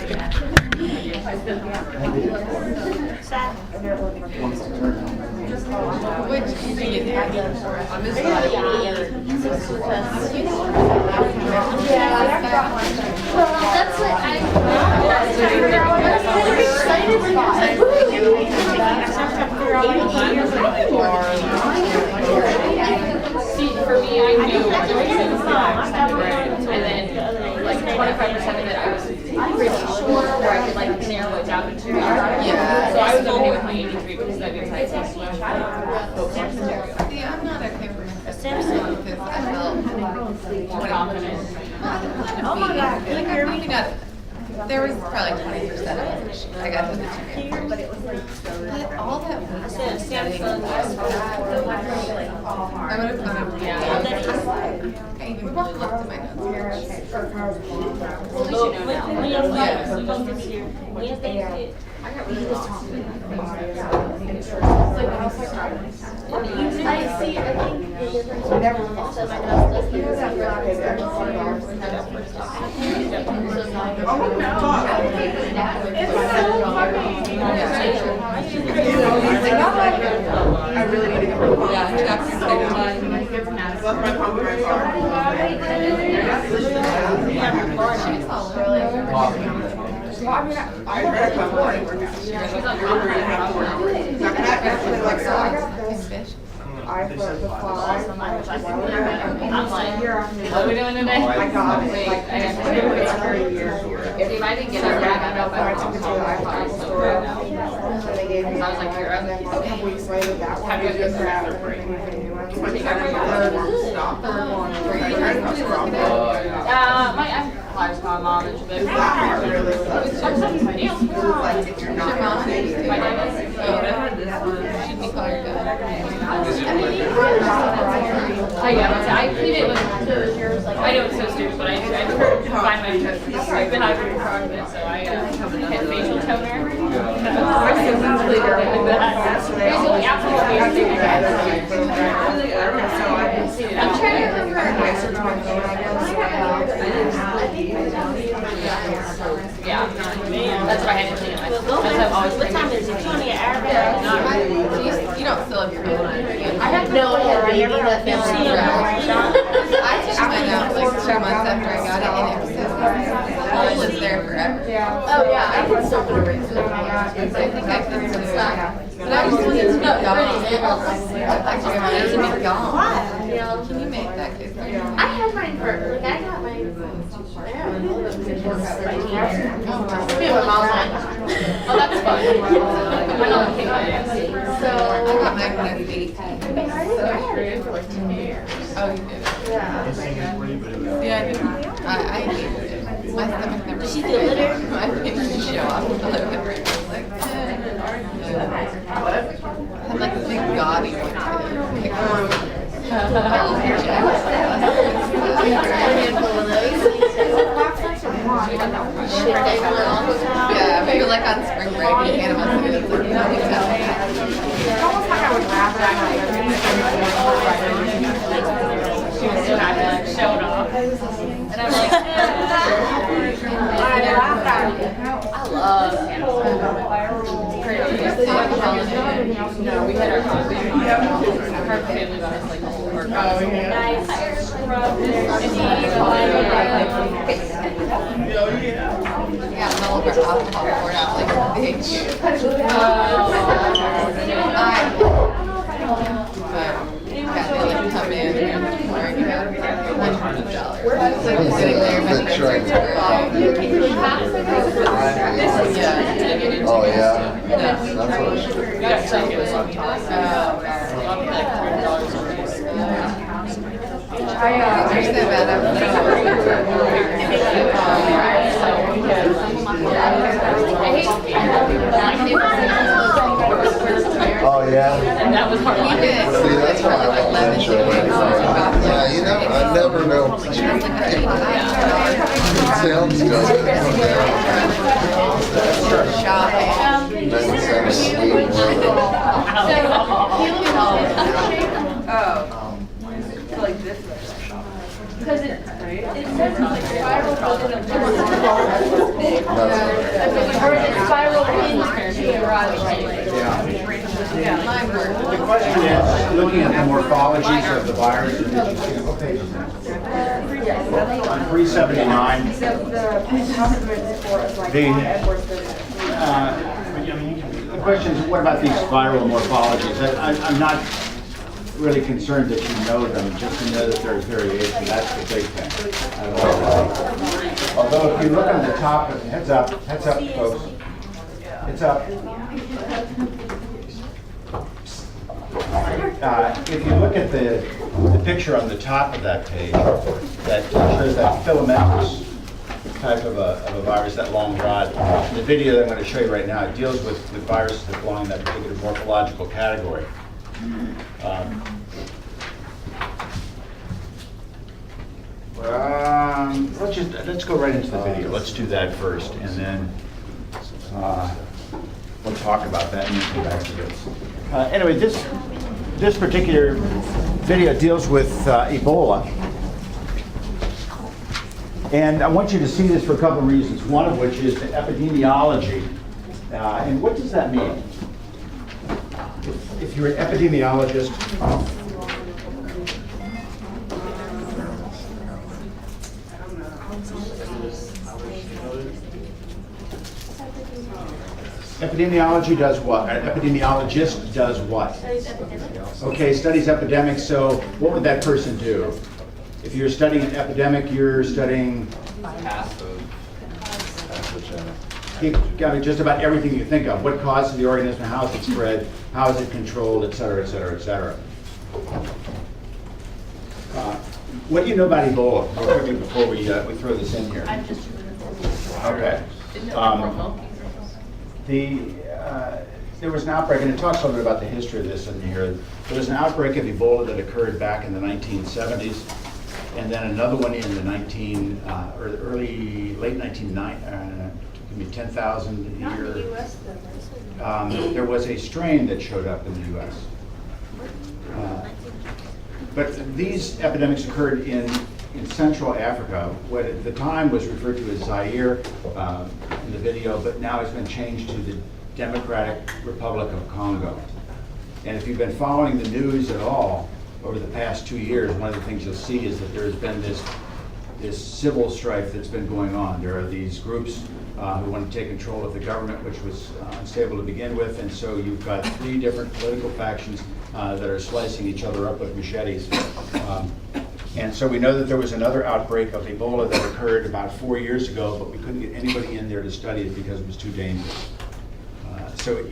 Which you think is on this Yeah. That's what I'm excited See, for me, I knew and then like 25% of it I was pretty sure where I could like narrow it down to 2 hours. Yeah. So I was okay with my 83 because that gives me some switch. See, I'm not okay with my Samsung because I felt More confident. oh my god, maybe not. There was probably 20% of it. I got to the 2 but all that work studying, I would have gone over. Yeah. I even really looked at my notes. Well, at least you know now. I got really lost. I see, I think the difference is never lost. So my nose does this. Oh my God. It's so funny. I really need to get my Yeah, chapter 2. left my phone in my car. She's all really I read my morning workout. I'm gonna have to work. Not that actually like so. fish. I flipped the fly. I'm like, what are we doing today? I got it. Wait, Like, I have to it's do it. been 30 years here. If I didn't get it, I don't know if I I took it to the iPhone store, and they gave me. I was like, you're and then a couple weeks later, that one was just that. And then we had new ones. Like, I stop for one. My lives my mom and she That part really sucks. I'm so funny. Like, if you're not. Your mom did too. My dad is. She'd be called your dad. I plead it with, I know it's so stupid, but I tried to find my stupid hybrid product, so I had facial toner. There's only absolutely everything I got. I'm trying to remember. Yeah, that's why I had to clean it myself. That's why I've always cleaned it. You don't still have your phone. I have no idea. I never had I took mine out like 2 months after I got it, and it was just, the hole was there forever. Oh yeah, I can still do it. I think I fixed it. But I was looking to be gone. Actually, I'm ready to be gone. Can you make that case? I had mine for, like, I got mine. Oh, that's fun. My mom came by it. I got mine when I was 18. Oh, you did? Yeah. Yeah, I did. I hated it. My stomach never. Did she feel better? I didn't show up. I was like, had like a big gaudy one too. Yeah, maybe like on spring break in Panama City, it's like, no, you tell me. It's almost like I would rather She was so happy, like, showed off. And I'm like, I love animals. It's crazy. No, we had our coffee. Her family got us like the whole work. Oh, yeah. We got all of our alcohol poured out like a bitch. But yeah, they like come in and pouring it out $100. It's like sitting there, but it's yeah. Oh, yeah? No. That's what I should. You gotta check it on top. I'll be like $40 on this. You're so bad. Oh, yeah? And that was hard. We did. See, that's why I like that show. Yeah, you know, I never know. Sounds good. Shopping. Doesn't sound sweet. Because it says it's like viral. That's the virus. What page is that? On 379. The question is, what about these viral morphologies? I'm not really concerned that you know them, just to know that there's variation. That's the big thing. Although if you look on the top, heads up, folks. It's up. If you look at the picture on the top of that page, that shows that filamentous type of a virus, that long rod. The video that I'm going to show you right now, it deals with viruses that belong in that particular morphological category. Let's go right into the video. Let's do that first, and then we'll talk about that and then come back to this. Anyway, this particular video deals with Ebola. And I want you to see this for a couple of reasons, one of which is the epidemiology. And what does that mean? If you're an epidemiologist, epidemiology does what? An epidemiologist does what? Studies epidemics. Okay, studies epidemics. So what would that person do? If you're studying an epidemic, you're studying just about everything you think of. What causes the organism, how is it spread, how is it controlled, et cetera, et cetera, et cetera. What do you know about Ebola? Real quickly before we throw this in here. I'm just. Okay. There was an outbreak, and it talks a little bit about the history of this in here. There was an outbreak of Ebola that occurred back in the 1970s, and then another one in the late 1990s, give me 10,000 a Not in year. the US though. There was a strain that showed up in the US. But these epidemics occurred in Central Africa, what at the time was referred to as Zaire in the video, but now it's been changed to the Democratic Republic of Congo. And if you've been following the news at all over the past 2 years, one of the things you'll see is that there's been this civil strife that's been going on. There are these groups who want to take control of the government, which was unstable to begin with, and so you've got 3 different political factions that are slicing each other up with machetes. And so we know that there was another outbreak of Ebola that occurred about 4 years ago, but we couldn't get anybody in there to study it because it was too dangerous. So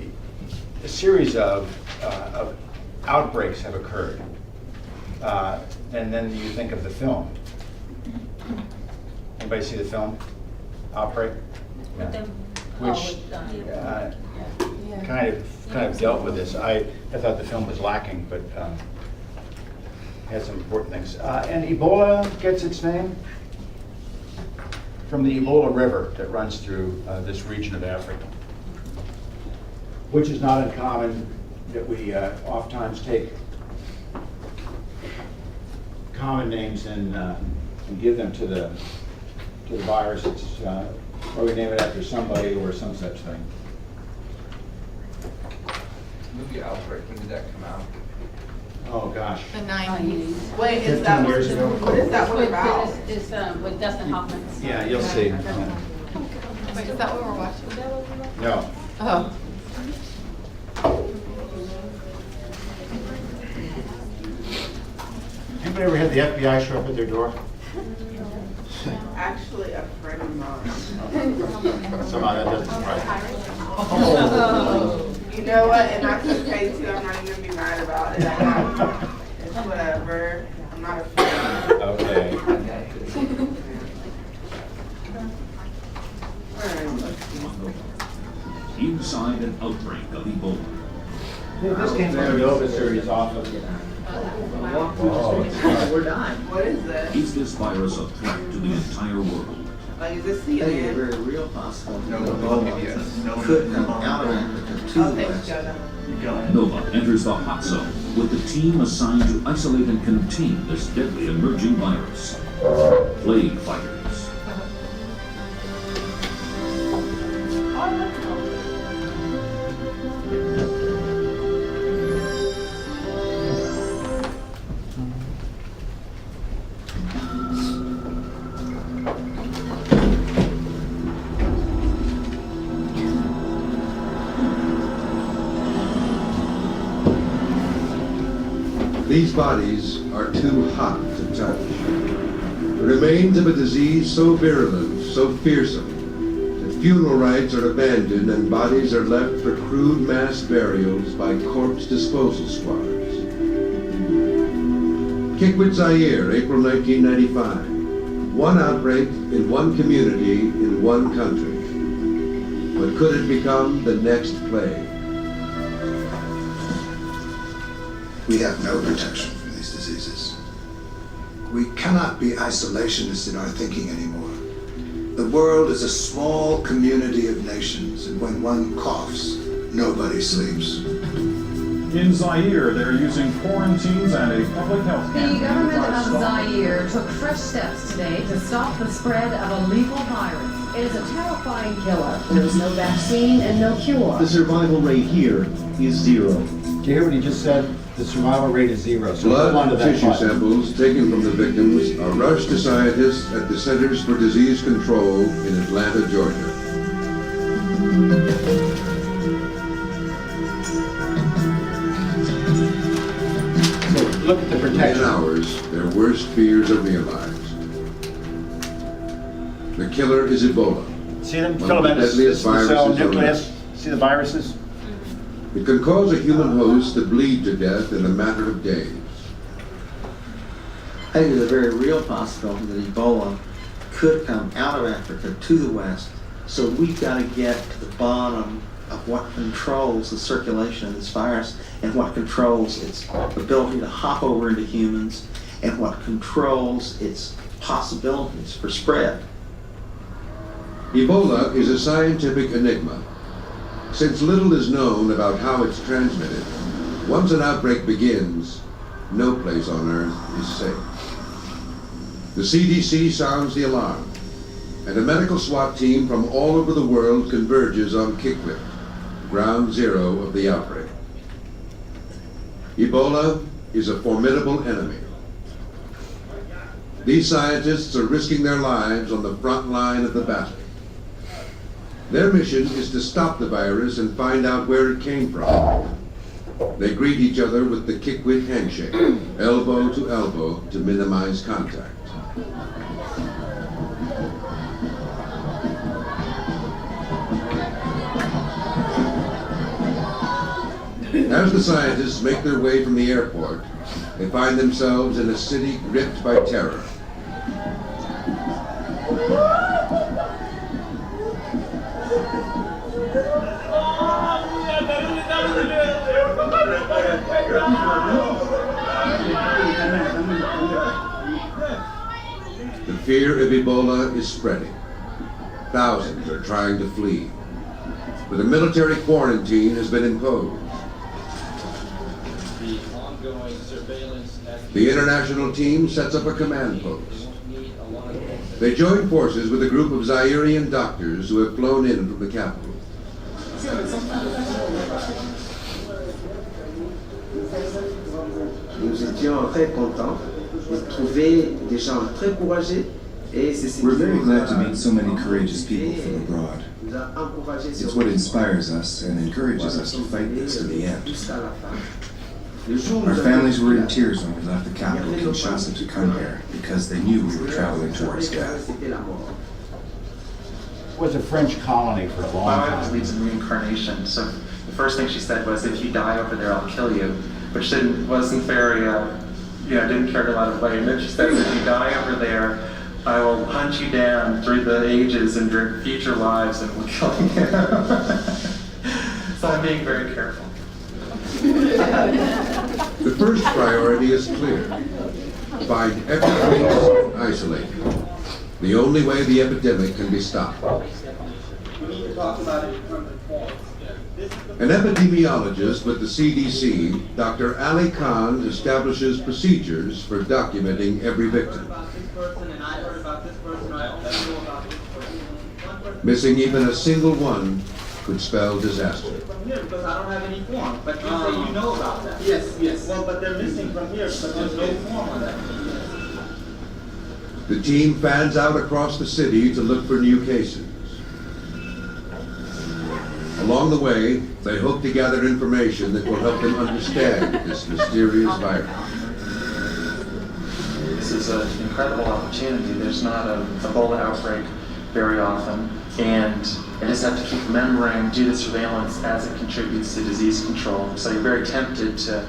a series of outbreaks have occurred. And then you think of the film. Anybody see the film, Outbreak? Yeah. Which kind of dealt with this. I thought the film was lacking, but had some important things. And Ebola gets its name from the Ebola River that runs through this region of Africa, which is not uncommon that we oftentimes take common names and give them to the virus. It's, or we name it after somebody or some such thing. Movie Outbreak, when did that come out? Oh gosh. The 90s. Wait, is 15 that years ago. what is that one about? It's with Dustin Hoffman. Yeah, you'll see. Wait, is that what we're watching? No. Oh. Anybody ever had the FBI show up at their door? Actually, a friend of mine. Somehow that doesn't surprise me. You know what? And that's okay too. I'm not even gonna be mad about it. It's whatever. I'm not a fan. Okay. Inside an outbreak of Ebola. This came from the Nova series off of. We're done. What is this? Is this virus a threat to the entire world? Like, is this Very, CNN? very real possible. No, Couldn't come out of it. Oh, thanks, Jonah. Nova enters the hot zone with the team assigned to isolate and contain this deadly emerging virus. Plague fighters. These bodies are too hot to touch. The remains of a disease so virulent, so fearsome, that funeral rites are abandoned and bodies are left for crude mass burials by corpse disposal squads. Kikwit, Zaire, April 1995. One outbreak in one community in one country. But could it become the next plague? We have no protection from these diseases. We cannot be isolationists in our thinking anymore. The world is a small community of nations, and when one coughs, nobody sleeps. In Zaire, they're using quarantines and a public health campaign. The government of Zaire took fresh steps today to stop the spread of a lethal virus. It is a terrifying killer. There is no vaccine and no cure. The survival rate here is 0. Do you hear what he just said? The survival rate is 0. So hold on Blood to and that tissue button. samples taken from the victims are rushed to scientists at the Centers for Disease Control in Atlanta, Georgia. So look at the In protection. hours, their worst fears are realized. The killer is Ebola. See them One of the filaments, deadliest the cell viruses on nucleus. See the viruses? It can cause a human host to bleed to death in a matter of days. I think there's a very real possibility that Ebola could come out of Africa to the West. So we've got to get to the bottom of what controls the circulation of this virus and what controls its ability to hop over into humans and what controls its possibilities for spread. Ebola is a scientific enigma. Since little is known about how it's transmitted, once an outbreak begins, no place on earth is safe. The CDC sounds the alarm, and a medical SWAT team from all over the world converges on Kikwit, ground zero of the outbreak. Ebola is a formidable enemy. These scientists are risking their lives on the front line of the battle. Their mission is to stop the virus and find out where it came from. They greet each other with the Kikwit handshake, elbow to elbow to minimize contact. As the scientists make their way from the airport, they find themselves in a city gripped by terror. The fear of Ebola is spreading. Thousands are trying to flee, but a military quarantine has been imposed. The international team sets up a command post. They join forces with a group of Zairian doctors who have flown in from the capital. Nous étions très contents de trouver des gens très courageux et c'est We're very glad to meet so many courageous people from abroad. It's what inspires us and encourages us to fight this to the end. Our families were in tears when we left the capital, Kinshasa, to come here because they knew we were traveling towards death. Was a French colony for a long My wife time. believes in reincarnation, so the first thing she said was, if you die over there, I'll kill you, which wasn't very, didn't carry a lot of weight. And then she said, if you die over there, I will hunt you down through the ages and your future lives and will kill you. So I'm being very careful. The first priority is clear. Find every case and isolate it. The only way the epidemic can be stopped. An epidemiologist with the CDC, Dr. Ali Khan, establishes procedures for documenting every victim. Missing even a single one could spell disaster. Because I don't have any form, but you say you know about that. Yes, yes. Well, but they're missing from here, but there's no form on that. The team fans out across the city to look for new cases. Along the way, they hope to gather information that will help them understand this mysterious virus. an incredible opportunity. There's not an Ebola outbreak very often, and I just have to keep remembering, do the surveillance as it contributes to disease control. So you're very tempted to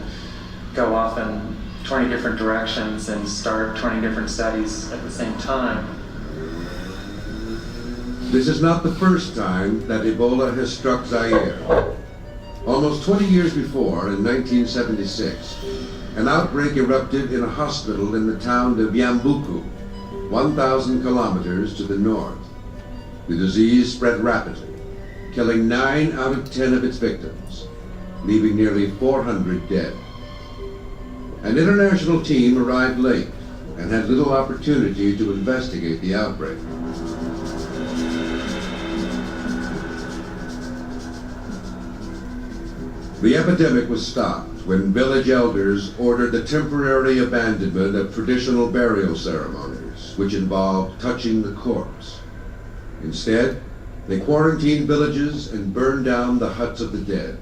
go off in 20 different directions and start 20 different studies at the same time. This is not the first time that Ebola has struck Zaire. Almost 20 years before, in 1976, an outbreak erupted in a hospital in the town of Yambuku, 1,000 kilometers to the north. The disease spread rapidly, killing 9 out of 10 of its victims, leaving nearly 400 dead. An international team arrived late and had little opportunity to investigate the outbreak. The epidemic was stopped when village elders ordered the temporary abandonment of traditional burial ceremonies, which involved touching the corpse. Instead, they quarantined villages and burned down the huts of the dead.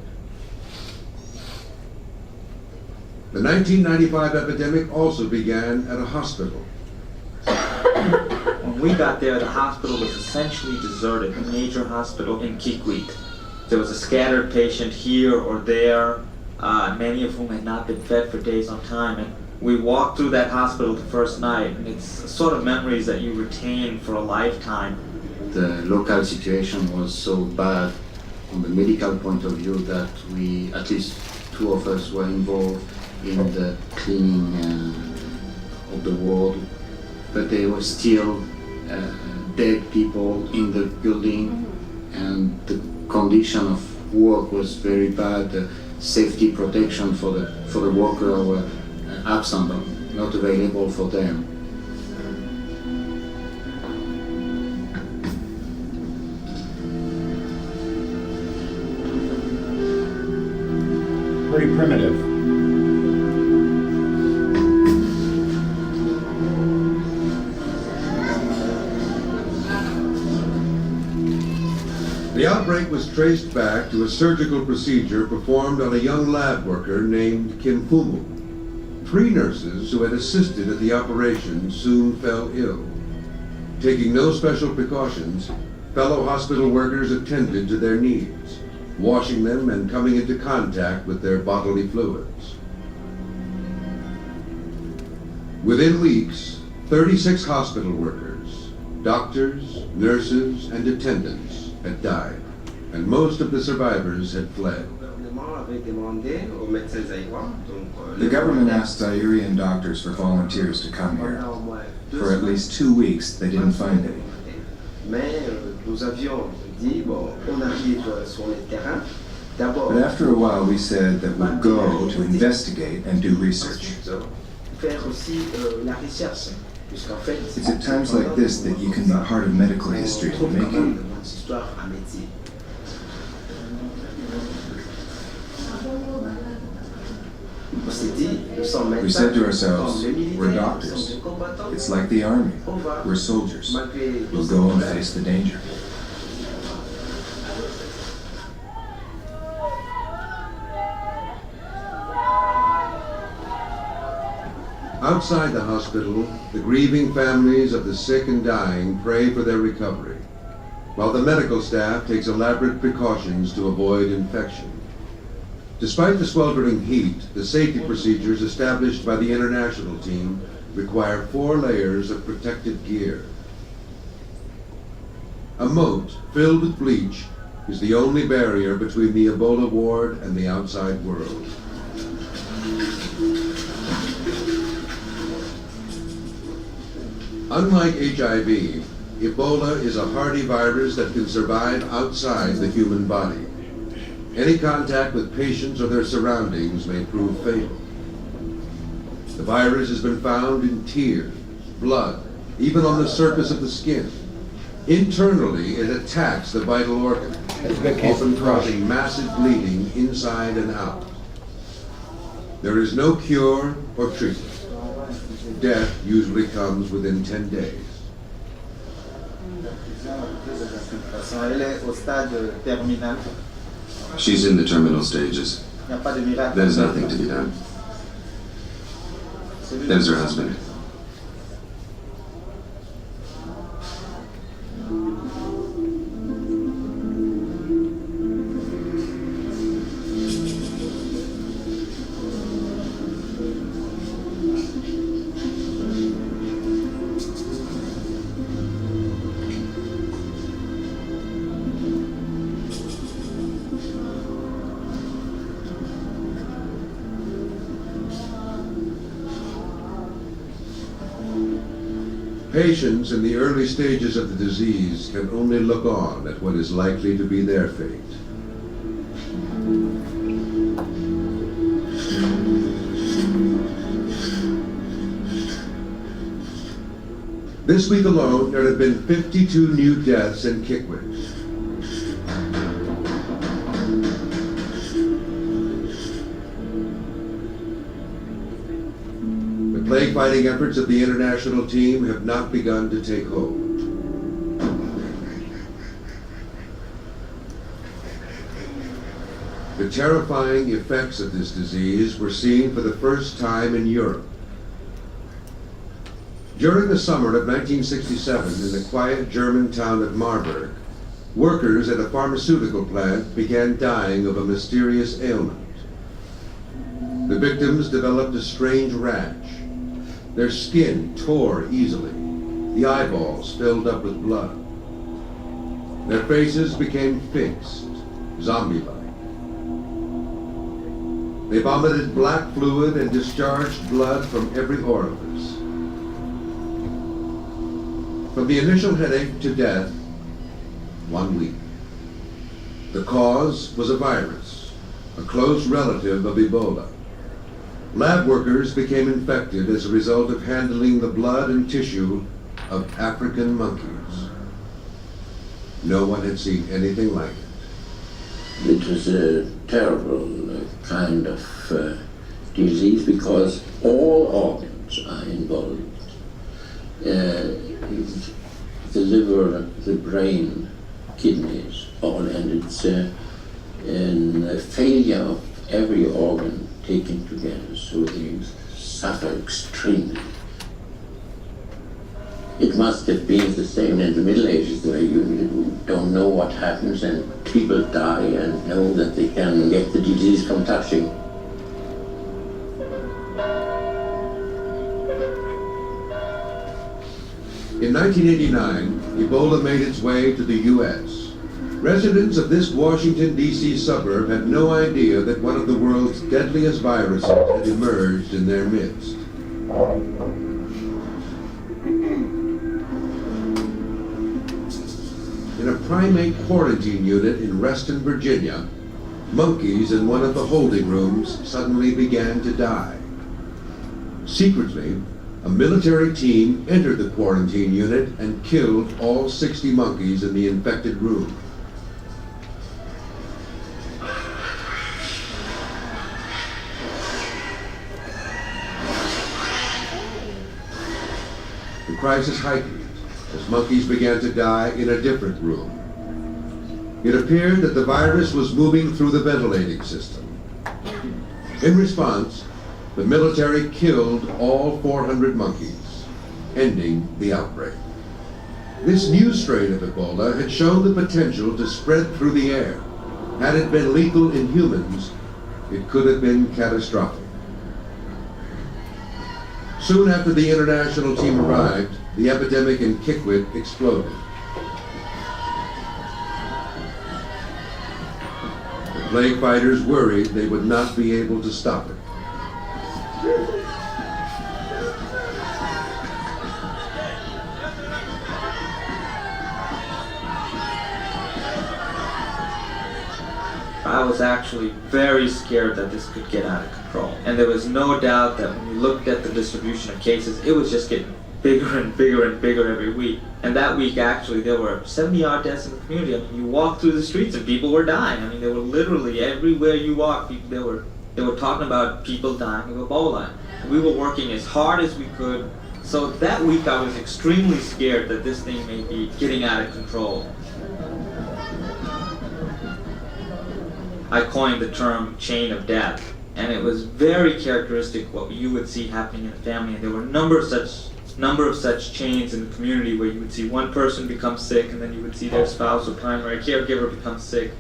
The 1995 epidemic also began at a hospital. When we got there, the hospital was essentially deserted, a major hospital in Kikwit. There was a scattered patient here or there, many of whom had not been fed for days on time. And we walked through that hospital the first night, and it's sort of memories that you retain for a lifetime. The local situation was so bad from the medical point of view that we, at least 2 of us, were involved in the cleaning of the ward. But there were still dead people in the building, and the condition of work was very bad. The safety protection for the worker were absent, not available for them. Very primitive. The outbreak was traced back to a surgical procedure performed on a young lab worker named Kim Fumu. 3 nurses who had assisted at the operation soon fell ill. Taking no special precautions, fellow hospital workers attended to their needs, washing them and coming into contact with their bodily fluids. Within weeks, 36 hospital workers, doctors, nurses, and attendants had died, and most of the survivors had fled. The government asked Zairian doctors for volunteers to come here. For at least 2 weeks, they didn't find any. But after a while, we said that we'd go to investigate and do research. It's at times like this that you can be part of medical history to make it. We said to ourselves, we're doctors. It's like the army. We're soldiers. We'll go and face the danger. Outside the hospital, the grieving families of the sick and dying pray for their recovery, while the medical staff takes elaborate precautions to avoid infection. Despite the sweltering heat, the safety procedures established by the international team require 4 layers of protective gear. A moat filled with bleach is the only barrier between the Ebola ward and the outside world. Unlike HIV, Ebola is a hardy virus that can survive outside the human body. Any contact with patients or their surroundings may prove fatal. The virus has been found in tears, blood, even on the surface of the skin. Internally, it attacks the vital organ, often causing massive bleeding inside and out. There is no cure or treatment. Death usually comes within 10 days. She's in the terminal stages. There's nothing to be done. There's her husband. Patients in the early stages of the disease can only look on at what is likely to be their fate. This week alone, there have been 52 new deaths in Kikwit. The plague-fighting efforts of the international team have not begun to take hold. The terrifying effects of this disease were seen for the first time in Europe. During the summer of 1967, in the quiet German town of Marburg, workers at a pharmaceutical plant began dying of a mysterious ailment. The victims developed a strange rash. Their skin tore easily. The eyeballs filled up with blood. Their faces became fixed, zombie-like. They vomited black fluid and discharged blood from every orifice. From the initial headache to death, 1 week. The cause was a virus, a close relative of Ebola. Lab workers became infected as a result of handling the blood and tissue of African monkeys. No one had seen anything like it. It was a terrible kind of disease because all organs are involved. The liver, the brain, kidneys, all, and it's a failure of every organ taken together, so they suffer extremely. It must have been the same in the Middle Ages, where you don't know what happens and people die and know that they can get the disease from touching. In 1989, Ebola made its way to the U.S. Residents of this Washington, D.C. suburb had no idea that one of the world's deadliest viruses had emerged in their midst. In a primate quarantine unit in Reston, Virginia, monkeys in one of the holding rooms suddenly began to die. Secretly, a military team entered the quarantine unit and killed all 60 monkeys in the infected room. The crisis heightened as monkeys began to die in a different room. It appeared that the virus was moving through the ventilating system. In response, the military killed all 400 monkeys, ending the outbreak. This new strain of Ebola had shown the potential to spread through the air. Had it been lethal in humans, it could have been catastrophic. Soon after the international team arrived, the epidemic in Kikwit exploded. The plague fighters worried they would not be able to stop it. I was actually very scared that this could get out of control. And there was no doubt that when you looked at the distribution of cases, it was just getting bigger and bigger and bigger every week. And that week, actually, there were 70-odd deaths in the community. I mean, you walked through the streets and people were dying. I mean, they were literally everywhere you walked, they were talking about people dying of Ebola. We were working as hard as we could. So that week, I was extremely scared that this thing may be getting out of control. I coined the term chain of death, and it was very characteristic what you would see happening in a family. And there were a number of such chains in the community where you would see one person become sick, and then you would see their spouse or primary caregiver become sick,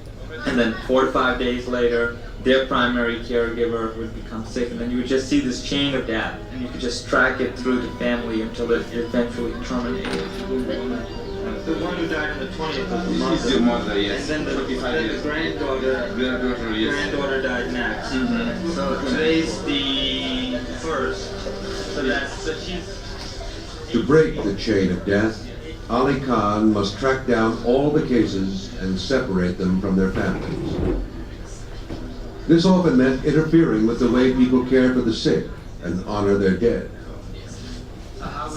and then 4 to 5 days later, their primary caregiver would become sick, and then you would just see this chain of death, and you could just track it through the family until it eventually terminated. The one who died on the 20th was the mother. She's your mother, yes. And then the granddaughter died next. So today's the 1st. So she's To break the chain of death, Ali Khan must track down all the cases and separate them from their families. This often meant interfering with the way people care for the sick and honor their dead. How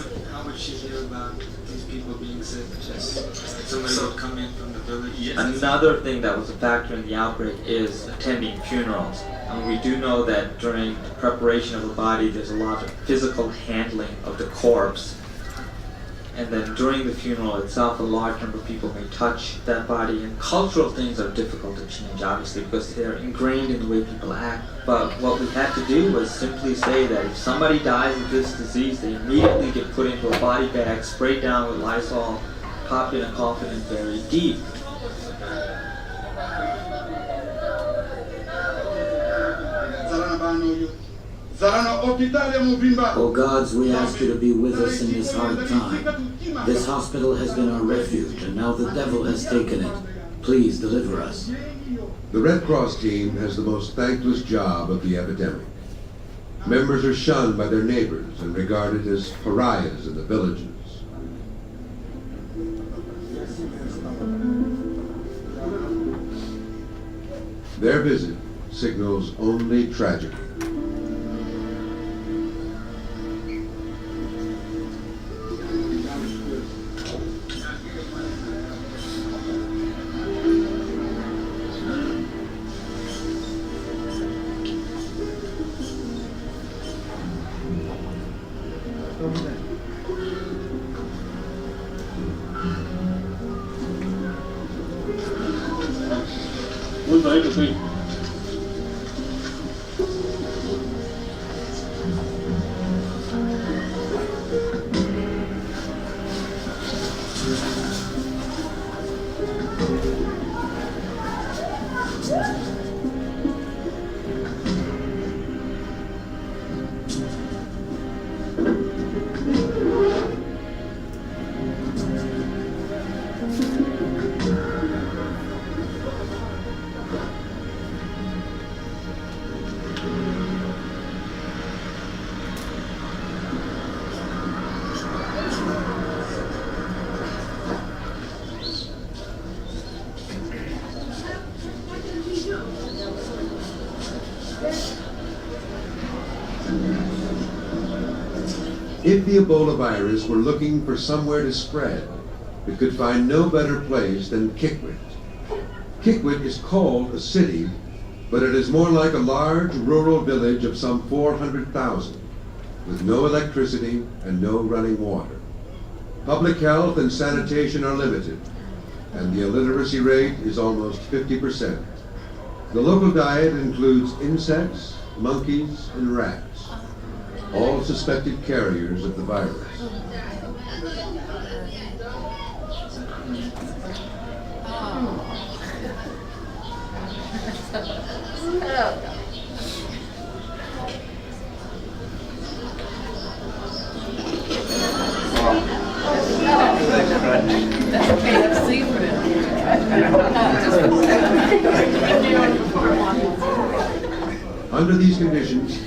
would she hear about these people being sick? Just somebody would come in from the village? Another thing that was a factor in the outbreak is attending funerals. And we do know that during the preparation of a body, there's a lot of physical handling of the corpse. And then during the funeral itself, a large number of people may touch that body. And cultural things are difficult to change, obviously, because they're ingrained in the way people act. But what we had to do was simply say that if somebody dies of this disease, they immediately get put into a body bag, sprayed down with Lysol, popped in a coffin, and buried deep. O gods, we ask you to be with us in this hard time. This hospital has been our refuge, and now the devil has taken it. Please deliver us. The Red Cross team has the most thankless job of the epidemic. Members are shunned by their neighbors and regarded as pariahs in the villages. Their visit signals only tragedy. If the Ebola virus were looking for somewhere to spread, it could find no better place than Kikwit. Kikwit is called a city, but it is more like a large rural village of some 400,000, with no electricity and no running water. Public health and sanitation are limited, and the illiteracy rate is almost 50%. The local diet includes insects, monkeys, and rats, all suspected carriers of the virus. That's okay, let's see for Under these conditions,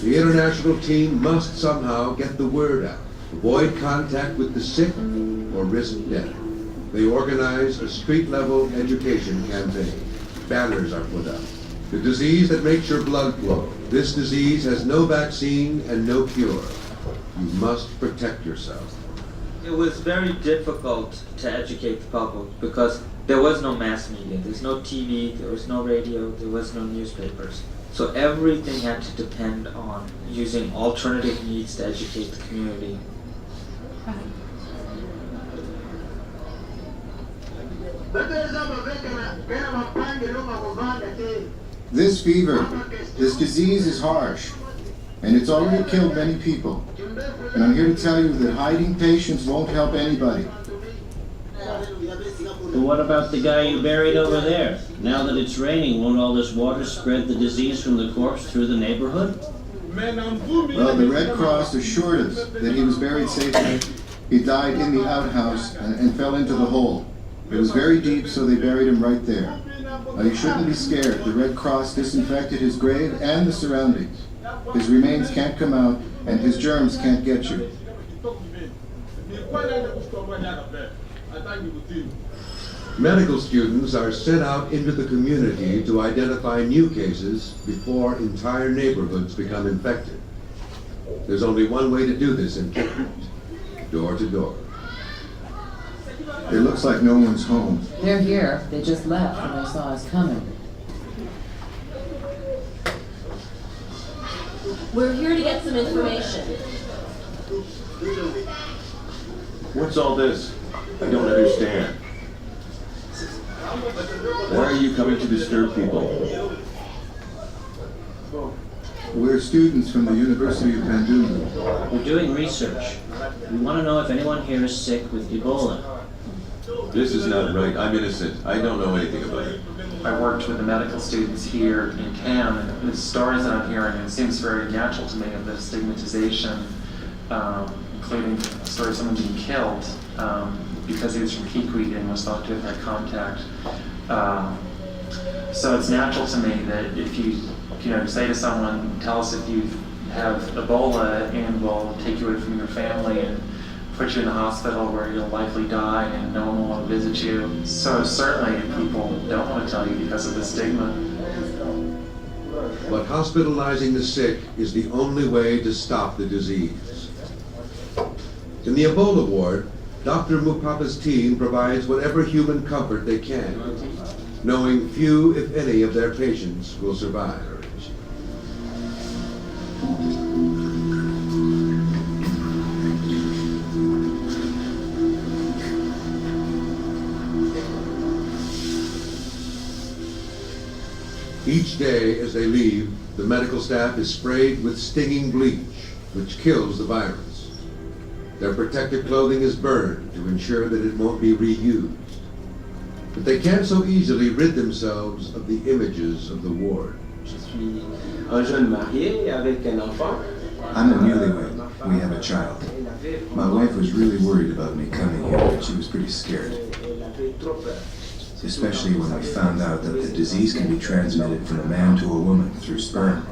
the international team must somehow get the word out, avoid contact with the sick, or risk death. They organize a street-level education campaign. Banners are put up. The disease that makes your blood flow. This disease has no vaccine and no cure. You must protect yourself. It was very difficult to educate the public because there was no mass media, there's no TV, there was no radio, there was no newspapers. So everything had to depend on using alternative means to educate the community. This fever, this disease is harsh, and it's already killed many people. And I'm here to tell you that hiding patients won't help anybody. But what about the guy you buried over there? Now that it's raining, won't all this water spread the disease from the corpse through the neighborhood? Well, the Red Cross assured us that he was buried safely. He died in the outhouse and fell into the hole. It was very deep, so they buried him right there. Now, you shouldn't be scared. The Red Cross disinfected his grave and the surroundings. His remains can't come out, and his germs can't get you. Medical students are sent out into the community to identify new cases before entire neighborhoods become infected. There's only one way to do this in Kikwit, door to door. It looks like no one's home. They're here. They just left when they saw us coming. We're here to get some information. What's all this? I don't understand. Why are you coming to disturb people? We're students from the University of Bandung. We're doing research. We want to know if anyone here is sick with Ebola. This is not right. I'm innocent. I don't know anything about it. I worked with the medical students here in CAM, and the stories that I'm hearing, it seems very natural to me of the stigmatization, including the story of someone being killed because he was from Kikwit and was thought to have had contact. So it's natural to me that if you say to someone, tell us if you have Ebola, and we'll take you away from your family and put you in the hospital where you'll likely die and no one will want to visit you. So certainly people don't want to tell you because of the stigma. But hospitalizing the sick is the only way to stop the disease. In the Ebola ward, Dr. Mupapa's team provides whatever human comfort they can, knowing few, if any, of their patients will survive. Each day as they leave, the medical staff is sprayed with stinging bleach, which kills the virus. Their protective clothing is burned to ensure that it won't be reused. But they can't so easily rid themselves of the images of the ward. I'm a newlywed. We have a child. My wife was really worried about me coming here, and she was pretty scared. Especially when we found out that the disease can be transmitted from a man to a woman through sperm.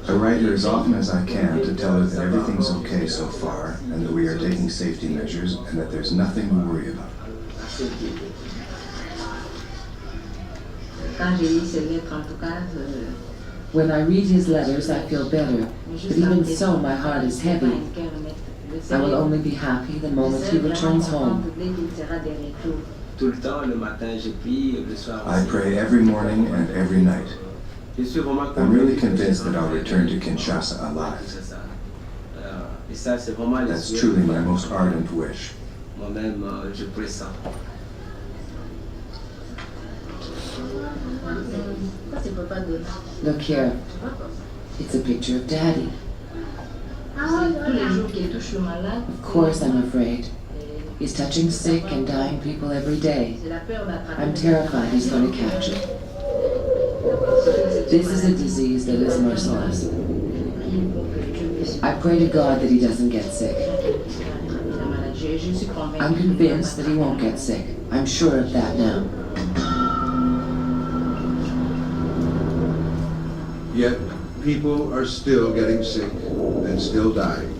I write her as often as I can to tell her that everything's okay so far, and that we are taking safety measures, and that there's nothing to worry about. When I read his letters, I feel better. But even so, my heart is heavy. I will only be happy the moment he returns home. I pray every morning and every night. I'm really convinced that I'll return to Kinshasa alive. That's truly my most ardent wish. Look here. It's a picture of Daddy. Of course I'm afraid. He's touching sick and dying people every day. I'm terrified he's going to catch it. This is a disease that is merciless. I pray to God that he doesn't get sick. I'm convinced that he won't get sick. I'm sure of that now. Yet, people are still getting sick and still dying,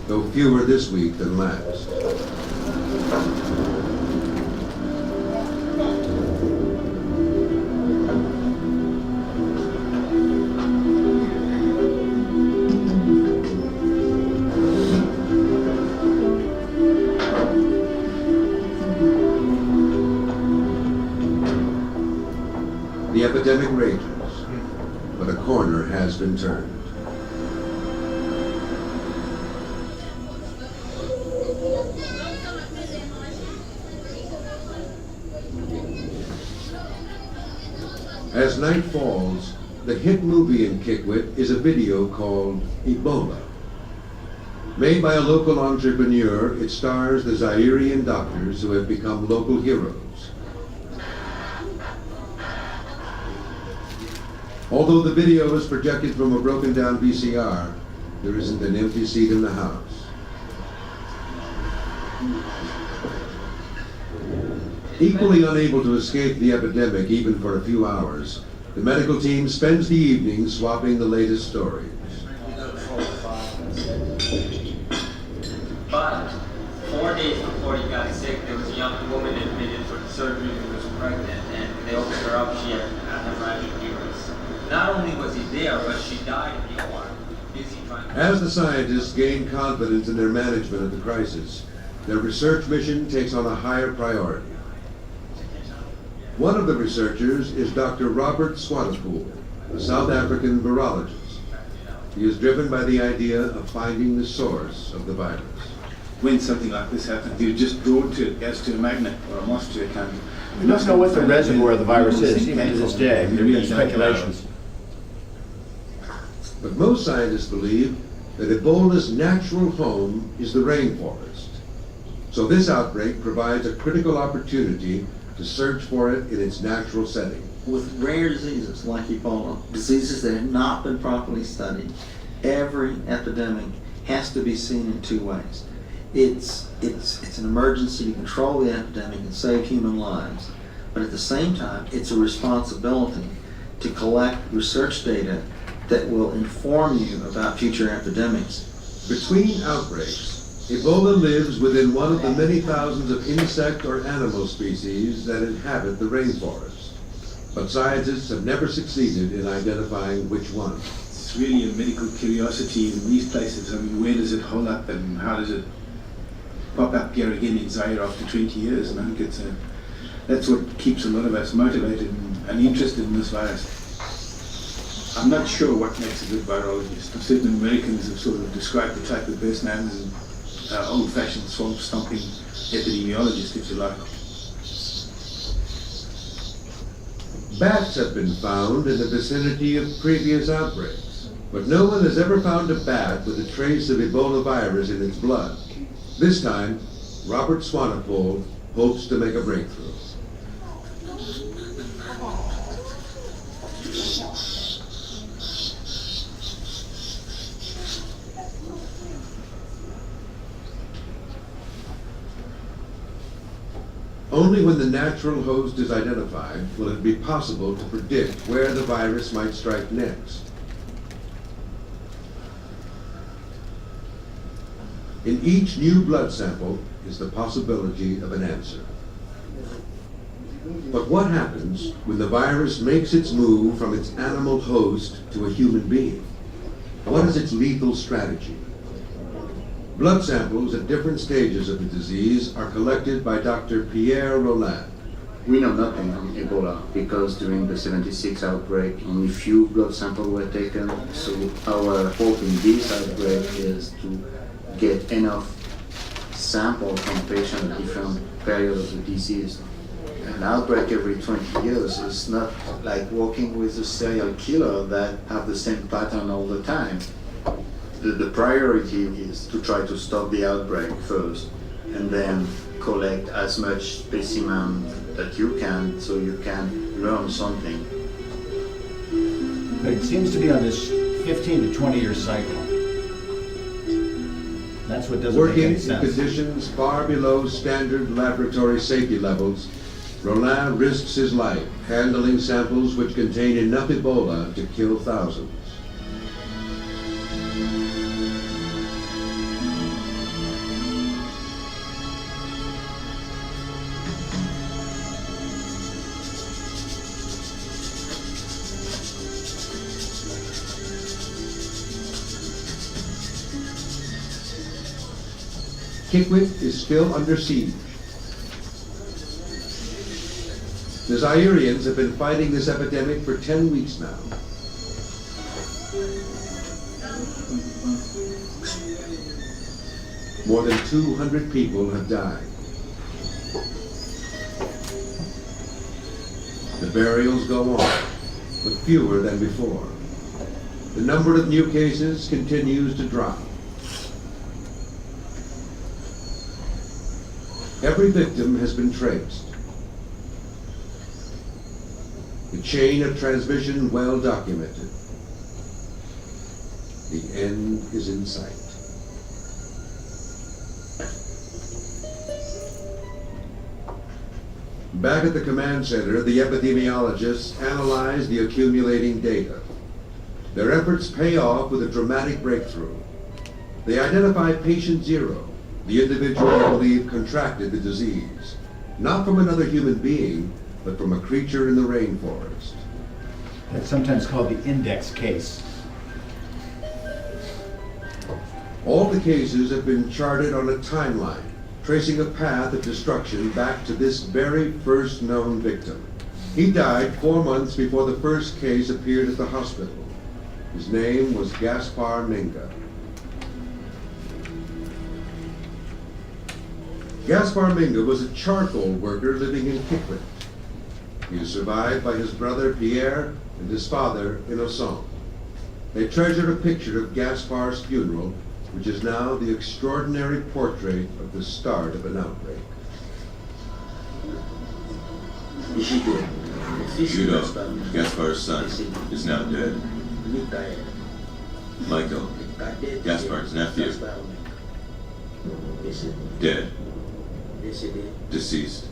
though fewer this week than last. The epidemic rages, but a corner has been turned. As night falls, the hit movie in Kikwit is a video called Ebola. Made by a local entrepreneur, it stars the Zairian doctors who have become local heroes. Although the video is projected from a broken down VCR, there isn't an empty seat in the house. Equally unable to escape the epidemic even for a few hours, the medical team spends the evening swapping the latest stories. before he got sick, there was a young woman admitted for surgery who was pregnant, and when they opened her up, she had a hemorrhagic uterus. Not only was he there, but she died in the OR. As the scientists gain confidence in their management of the crisis, their research mission takes on a higher priority. One of the researchers is Dr. Robert Swanepoel, a South African virologist. He is driven by the idea of finding the source of the virus. When something like this happens, you're just drawn to it as to a magnet or a moth to a candle. We don't know what the reservoir of the virus is, even to this day. There have been speculations. But most scientists believe that Ebola's natural home is the rainforest. So this outbreak provides a critical opportunity to search for it in its natural setting. With rare diseases like Ebola, diseases that have not been properly studied, every epidemic has to be seen in two ways. It's an emergency to control the epidemic and save human lives, but at the same time, it's a responsibility to collect research data that will inform you about future epidemics. Between outbreaks, Ebola lives within one of the many thousands of insect or animal species that inhabit the rainforest. But scientists have never succeeded in identifying which one. It's really a medical curiosity in these places. I mean, where does it hold up and how does it pop up here again in Zaire after 20 years? And I think that's what keeps a lot of us motivated and interested in this virus. I'm not sure what makes a good virologist. Certain Americans have sort of described the type of best man as an old-fashioned swamp-stomping epidemiologist, if you like. Bats have been found in the vicinity of previous outbreaks, but no one has ever found a bat with a trace of Ebola virus in its blood. This time, Robert Swanepoel hopes to make a breakthrough. Only when the natural host is identified will it be possible to predict where the virus might strike next. In each new blood sample is the possibility of an answer. But what happens when the virus makes its move from its animal host to a human being? What is its lethal strategy? Blood samples at different stages of the disease are collected by Dr. Pierre Rolland. We know nothing on Ebola because during the 76 outbreak, only few blood samples were taken. So our hope in this outbreak is to get enough samples from patients at different periods of the disease. An outbreak every 20 years is not like working with a serial killer that have the same pattern all the time. The priority is to try to stop the outbreak first and then collect as much specimen that you can so you can learn something. But it seems to be on this 15 to 20 year cycle. That's what doesn't make Working any in sense. conditions far below standard laboratory safety levels, Rolland risks his life handling samples which contain enough Ebola to kill thousands. Kikwit is still under siege. The Zairians have been fighting this epidemic for 10 weeks now. More than 200 people have died. The burials go on, but fewer than before. The number of new cases continues to drop. Every victim has been traced. The chain of transmission well documented. The end is in sight. Back at the command center, the epidemiologists analyze the accumulating data. Their efforts pay off with a dramatic breakthrough. They identify patient 0, The individual, I believe, contracted the disease, not from another human being, but from a creature in the rainforest. That's sometimes called the index case. All the cases have been charted on a timeline, tracing a path of destruction back to this very first known victim. He died 4 months before the first case appeared at the hospital. His name was Gaspar Minga. Gaspar Minga was a charcoal worker living in Kikwit. He is survived by his brother Pierre and his father Innocent. They treasure a picture of Gaspar's funeral, which is now the extraordinary portrait of the start of an outbreak. Judo, Gaspar's son, is now dead. Michael, Gaspar's nephew, dead. Deceased.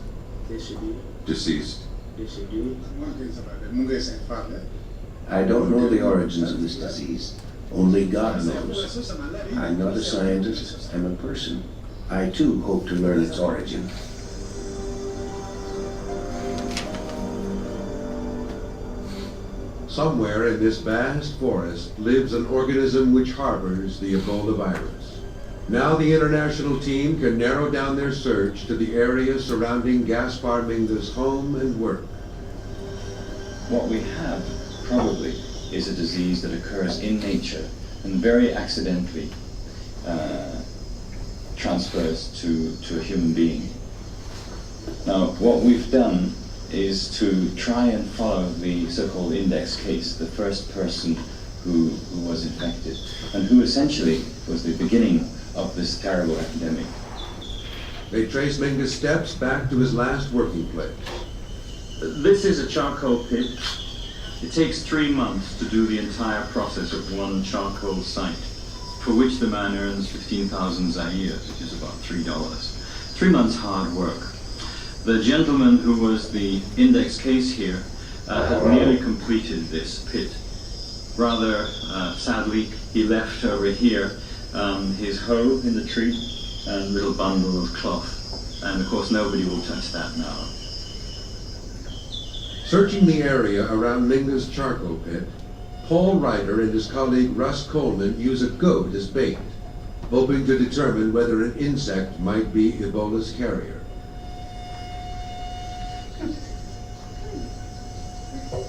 Deceased. I don't know the origins of this disease. Only God knows. I'm not a scientist, I'm a person. I too hope to learn its origin. Somewhere in this vast forest lives an organism which harbors the Ebola virus. Now the international team can narrow down their search to the area surrounding Gaspar Minga's home and work. What we have, probably, is a disease that occurs in nature and very accidentally transfers to a human being. Now, what we've done is to try and follow the so-called index case, the first person who was infected, and who essentially was the beginning of this terrible epidemic. They trace Minga's steps back to his last working place. This is a charcoal pit. It takes 3 months to do the entire process of one charcoal site, for which the man earns 15,000 zaires, which is about $3. 3 months hard work. The gentleman who was the index case here had nearly completed this pit. Rather sadly, he left over here his hoe in the tree and a little bundle of cloth. And of course nobody will touch that now. Searching the area around Minga's charcoal pit, Paul Ryder and his colleague Russ Coleman use a goat as bait, hoping to determine whether an insect might be Ebola's carrier.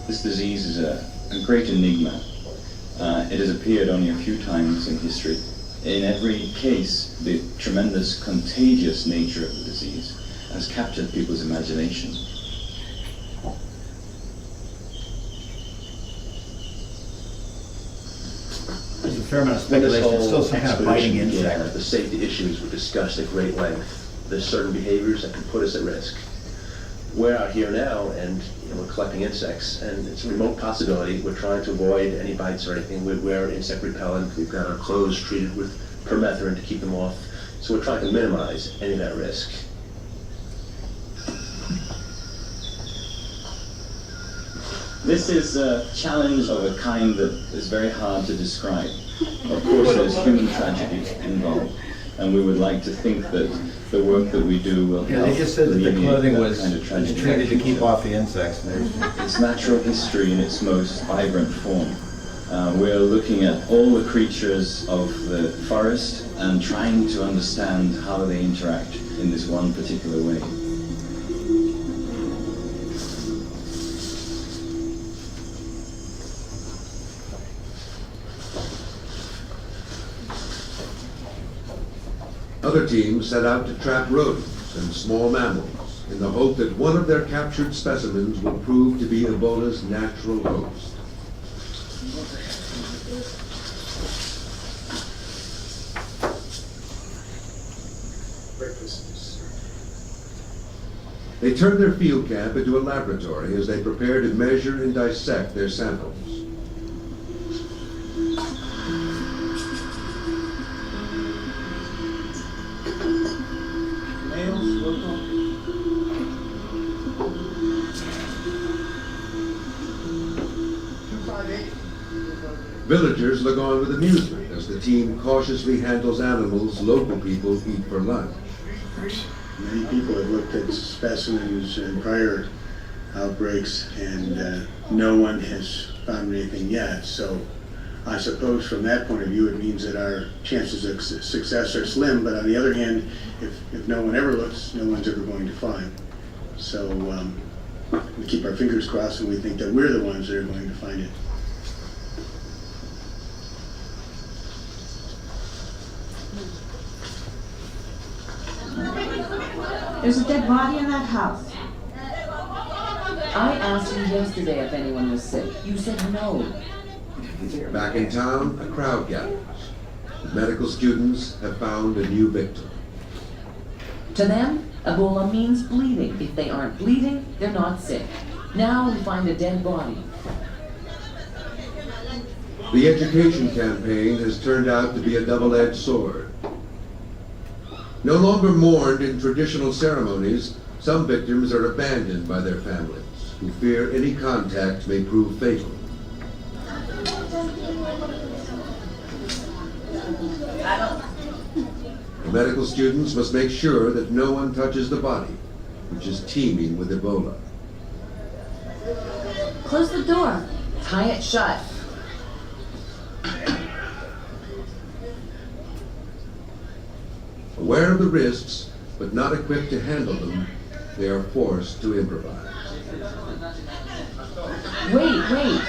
This disease is a great enigma. It has appeared only a few times in history. In every case, the tremendous contagious nature of the disease has captured people's imagination. There's a fair amount of speculation. It's still some kind of biting insect. The safety issues were discussed at great length. There's certain behaviors that can put us at risk. We're out here now, and we're collecting insects, and it's a remote possibility. We're trying to avoid any bites or anything. We wear insect repellent. We've got our clothes treated with permethrin to keep them off. So we're trying to minimize any of that risk. This is a challenge of a kind that is very hard to describe. Of course, there's human tragedy involved, and we would like to think that the work that we do will help. They just said that the clothing was kind of tragedy. treated to keep off the insects. It's natural history in its most vibrant form. We're looking at all the creatures of the forest and trying to understand how they interact in this one particular way. Other teams set out to trap rodents and small mammals in the hope that one of their captured specimens will prove to be Ebola's natural host. They turn their field camp into a laboratory as they prepare to measure and dissect their samples. Villagers look on with amusement as the team cautiously handles animals local people eat for lunch. Many people have looked at specimens in prior outbreaks, and no one has found anything yet. So I suppose from that point of view, it means that our chances of success are slim. But on the other hand, if no one ever looks, no one's ever going to find. So we keep our fingers crossed, and we think that we're the ones that are going to find it. There's a dead body in that house. I asked you yesterday if anyone was sick. You said no. Back in town, a crowd gathers. Medical students have found a new victim. To them, Ebola means bleeding. If they aren't bleeding, they're not sick. Now we find a dead body. The education campaign has turned out to be a double-edged sword. No longer mourned in traditional ceremonies, some victims are abandoned by their families, who fear any contact may prove fatal. The medical students must make sure that no one touches the body, which is teeming with Ebola. Close the door. Tie it shut. Aware of the risks, but not equipped to handle them, they are forced to improvise. Wait.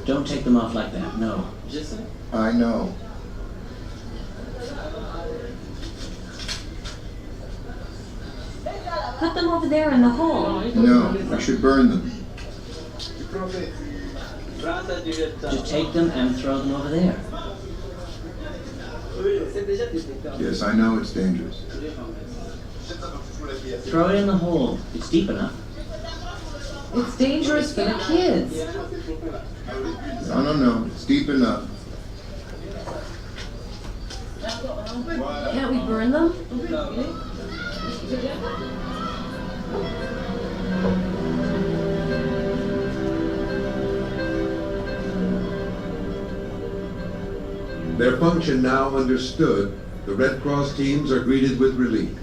Don't take them off like that, no. I know. Put them over there in the hole. No, I should burn them. Just take them and throw them over there. Yes, I know it's dangerous. Throw it in the hole. It's deep enough. It's dangerous for the kids. No, it's deep enough. Can't we burn them? Their function now understood, the Red Cross teams are greeted with relief.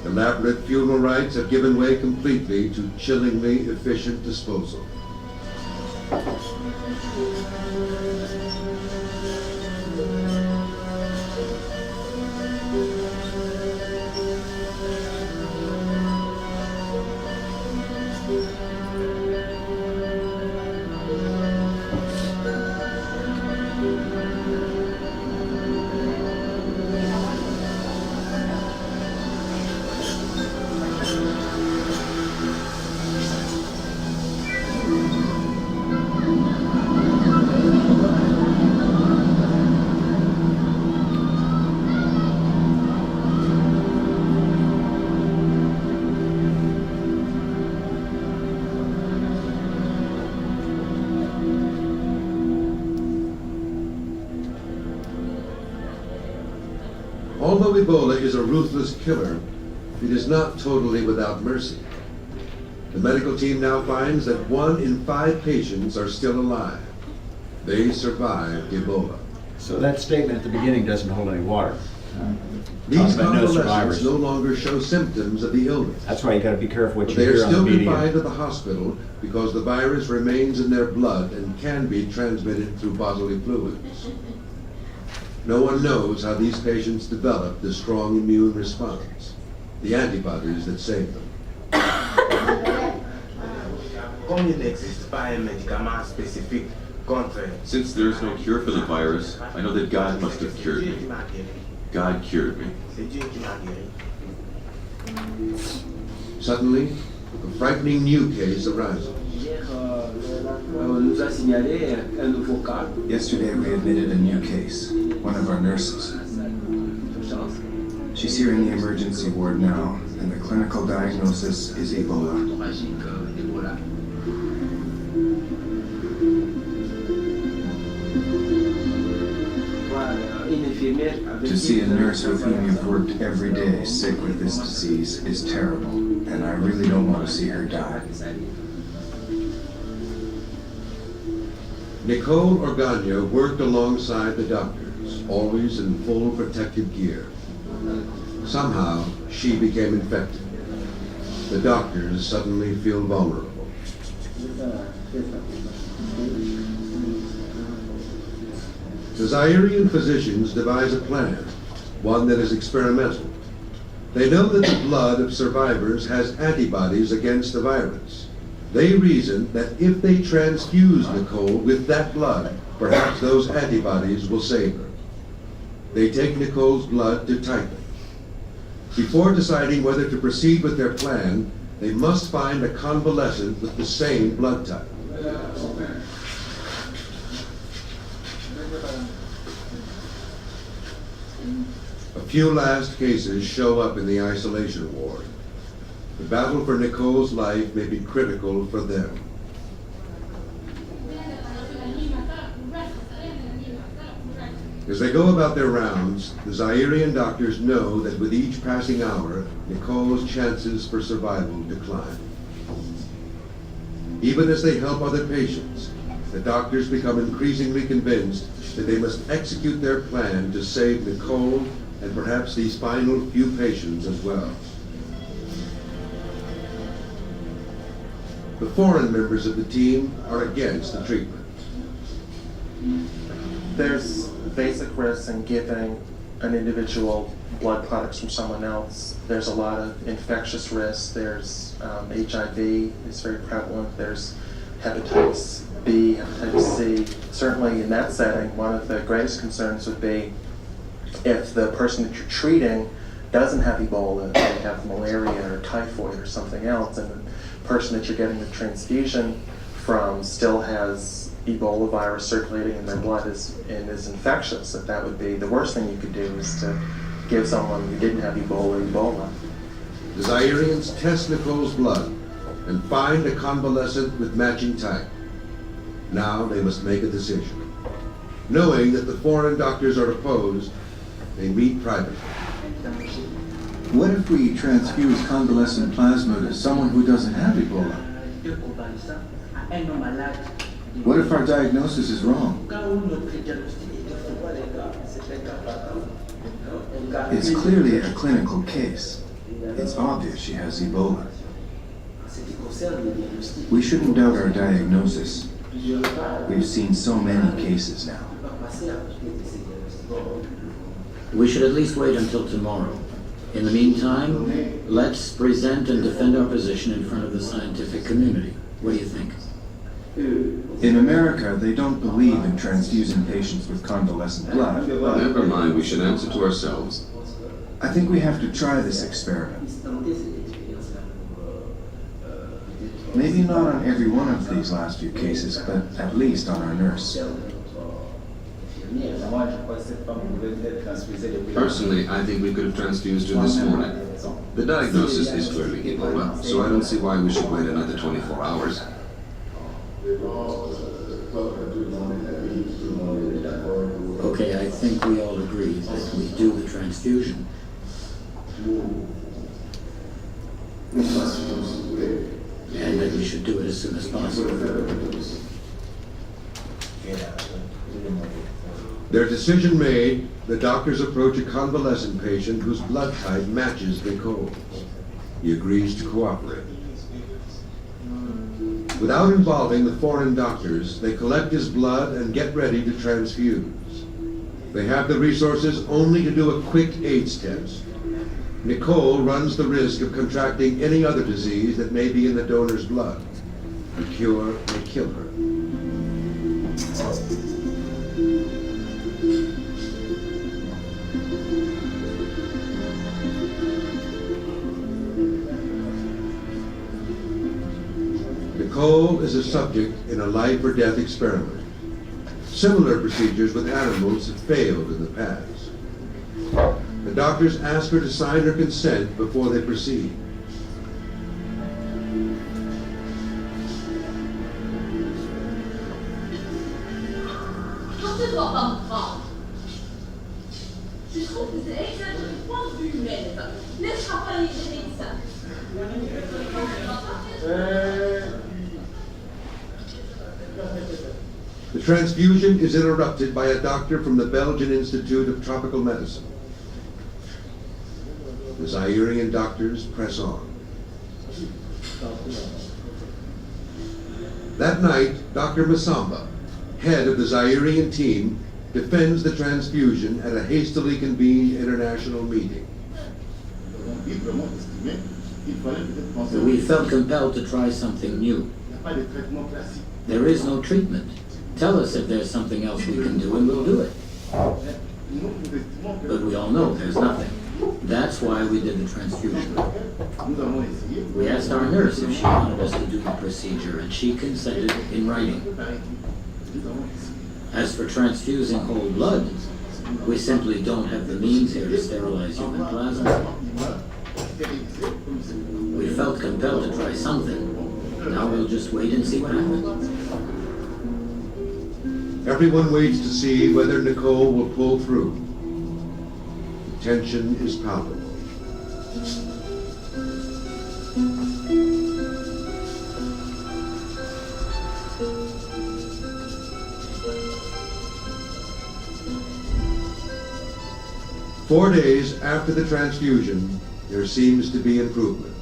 Elaborate funeral rites have given way completely to chillingly efficient disposal. Although Ebola is a ruthless killer, it is not totally without mercy. The medical team now finds that 1 in 5 patients are still alive. They survived Ebola. So that statement at the beginning doesn't hold any water. These about no convalescents survivors. no longer show symptoms of the illness. That's why you got to be careful what But you they are hear on the still media. confined to the hospital because the virus remains in their blood and can be transmitted through bodily fluids. No one knows how these patients develop the strong immune response, the antibodies that save them. Since there is no cure for the virus, I know that God must have cured me. God cured me. Suddenly, a frightening new case arises. Yesterday we admitted a new case, one of our nurses. She's here in the emergency ward now, and the clinical diagnosis is Ebola. To see a nurse with whom you've worked every day sick with this disease is terrible, and I really don't want to see her die. Nicole Organa worked alongside the doctors, always in full protective gear. Somehow, she became infected. The doctors suddenly feel vulnerable. The Zairian physicians devise a plan, one that is experimental. They know that the blood of survivors has antibodies against the virus. They reason that if they transfuse Nicole with that blood, perhaps those antibodies will save her. They take Nicole's blood to type it. Before deciding whether to proceed with their plan, they must find a convalescent with the same blood type. A few last cases show up in the isolation ward. The battle for Nicole's life may be critical for them. As they go about their rounds, the Zairian doctors know that with each passing hour, Nicole's chances for survival decline. Even as they help other patients, the doctors become increasingly convinced that they must execute their plan to save Nicole and perhaps these final few patients as well. The foreign members of the team are against the treatment. There's basic risks in giving an individual blood products from someone else. There's a lot of infectious risks. There's HIV is very prevalent. There's hepatitis B, hepatitis C. Certainly in that setting, one of the greatest concerns would be if the person that you're treating doesn't have Ebola, they have malaria or typhoid or something else, and the person that you're getting the transfusion from still has Ebola virus circulating in their blood is infectious. That would be the worst thing you could do, is to give someone who didn't have Ebola. The Zairians test Nicole's blood and find a convalescent with matching type. Now they must make a decision. Knowing that the foreign doctors are opposed, they meet privately. What if we transfuse convalescent plasma to someone who doesn't have Ebola? What if our diagnosis is wrong? It's clearly a clinical case. It's obvious she has Ebola. We shouldn't doubt our diagnosis. We've seen so many cases now. We should at least wait until tomorrow. In the meantime, let's present and defend our position in front of the scientific community. What do you think? In America, they don't believe in transfusing patients with convalescent blood. Never mind, we should answer to ourselves. I think we have to try this experiment. Maybe not on every one of these last few cases, but at least on our nurse. Personally, I think we could have transfused her this morning. The diagnosis is clearly Ebola, so I don't see why we should wait another 24 hours. Okay, I think we all agree that we do the transfusion. And that we should do it as soon as possible. Their decision made, the doctors approach a convalescent patient whose blood type matches Nicole's. He agrees to cooperate. Without involving the foreign doctors, they collect his blood and get ready to transfuse. They have the resources only to do a quick AIDS test. Nicole runs the risk of contracting any other disease that may be in the donor's blood. A cure may kill her. Nicole is a subject in a life or death experiment. Similar procedures with animals have failed in the past. The doctors ask her to sign her consent before they proceed. Je ne dois pas me prendre. Je trouve que c'est exactement du humaine. N'est-ce pas les médecins? The transfusion is interrupted by a doctor from the Belgian Institute of Tropical Medicine. The Zairian doctors press on. That night, Dr. Masamba, head of the Zairian team, defends the transfusion at a hastily convened international meeting. We felt compelled to try something new. There is no treatment. Tell us if there's something else we can do and we'll do it. But we all know there's nothing. That's why we did the transfusion. We asked our nurse if she wanted us to do the procedure, and she consented in writing. As for transfusing whole blood, we simply don't have the means here to sterilize human plasma. We felt compelled to try something. Now we'll just wait and see what happens. Everyone waits to see whether Nicole will pull through. The tension is palpable. Four days after the transfusion, there seems to be improvement.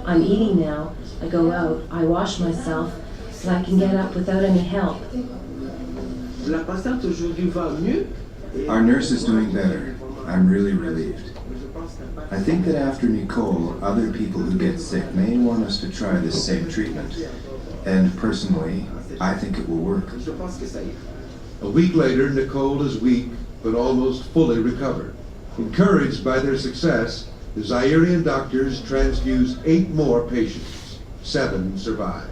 I'm eating now. I go out, I wash myself, so I can get up without any help. Our nurse is doing better. I'm really relieved. I think that after Nicole, other people who get sick may want us to try this same treatment. And personally, I think it will work. A week later, Nicole is weak, but almost fully recovered. Encouraged by their success, the Zairian doctors transfuse 8 more patients. 7 survive.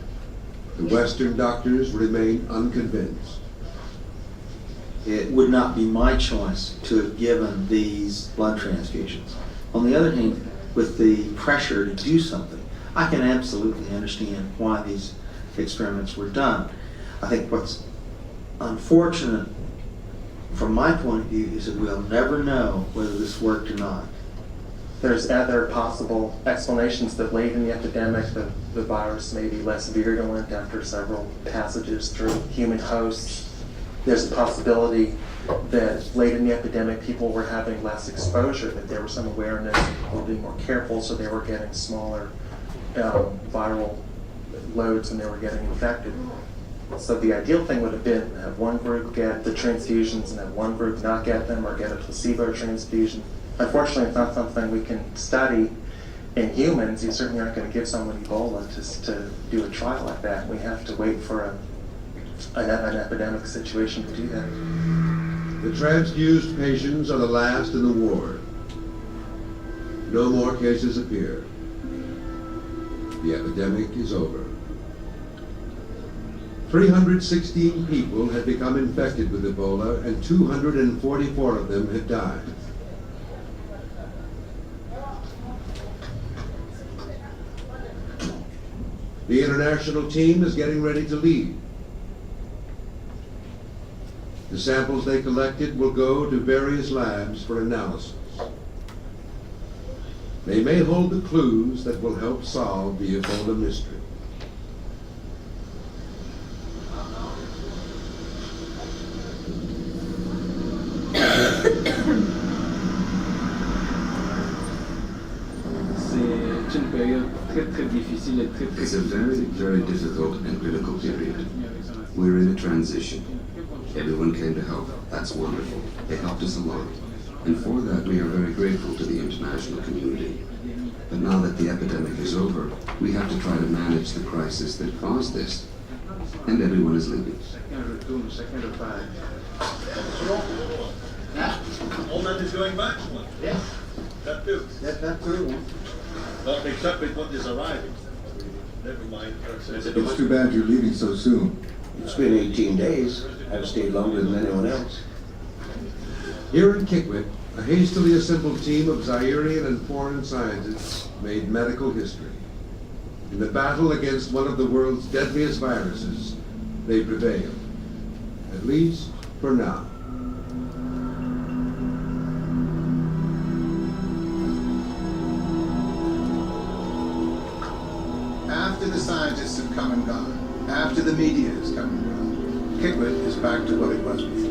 The Western doctors remain unconvinced. It would not be my choice to have given these blood transfusions. On the other hand, with the pressure to do something, I can absolutely understand why these experiments were done. I think what's unfortunate from my point of view is that we'll never know whether this worked or not. There's other possible explanations that late in the epidemic the virus may be less virulent after several passages through human hosts. There's a possibility that late in the epidemic people were having less exposure, that there was some awareness, people were being more careful, so they were getting smaller viral loads and they were getting infected. So the ideal thing would have been to have one group get the transfusions and have one group not get them or get a placebo transfusion. Unfortunately, it's not something we can study in humans. You certainly aren't going to give someone Ebola just to do a trial like that. We have to wait for an epidemic situation to do that. The transfused patients are the last in the ward. No more cases appear. The epidemic is over. 316 people had become infected with Ebola and 244 of them had died. The international team is getting ready to leave. The samples they collected will go to various labs for analysis. They may hold the clues that will help solve the Ebola mystery. It's a very, very difficult and critical period. We're in a transition. Everyone came to help. That's wonderful. They helped us a lot. And for that, we are very grateful to the international community. But now that the epidemic is over, we have to try to manage the crisis that caused this. And everyone is leaving. All that is going back one. Yes. That too. That too. Not mixed up with what is arriving. Never mind. It's too bad you're leaving so soon. It's been 18 days. I've stayed longer than anyone else. Here in Kikwit, a hastily assembled team of Zairian and foreign scientists made medical history. In the battle against one of the world's deadliest viruses, they prevailed. At least for now. After the scientists have come and gone, after the media has come and gone, Kikwit is back to what it was before.